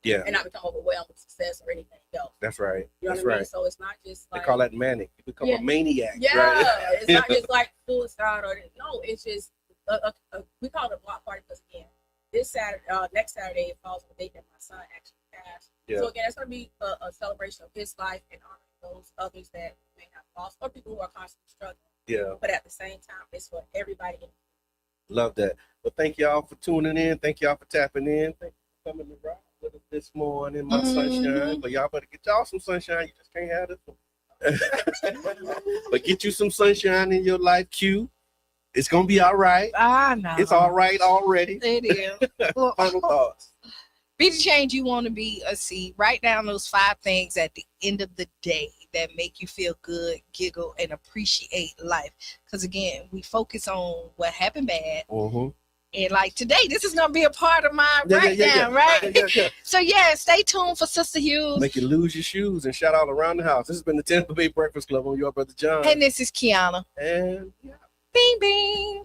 Yeah. And not become overwhelmed with success or anything else. That's right. You know That's what I mean? right. So it's not just like they call that manic. You become a maniac. Yeah. Right? It's not just like suicide or no. It's just we call it a block party because again, this Saturday, next Saturday, it falls on the date that my son actually passed. Yeah. So again, it's going to be a celebration of his life and honoring those others that may have lost or people who are constantly struggling. Yeah. But at the same time, it's for everybody. Love that. Well, thank y'all for tuning in. Thank y'all for tapping in. Thank you for coming to ride with us this morning, my sunshine. But y'all better get y'all some sunshine. You just can't have this one. But get you some sunshine in your life, Q. It's gonna be all right. I know. It's all right already. It is. Final thoughts. Be the change you want to be. Write down those 5 things at the end of the day that make you feel good, giggle, and appreciate life. Because again, we focus on what happened bad. And like today, this is gonna be a part of my breakdown, right? So stay tuned for Sister Hughes. Make you lose your shoes and shout out around the house. This has been the Tampa Bay Breakfast Club on your brother John. And this is Qiana. And Bing bing.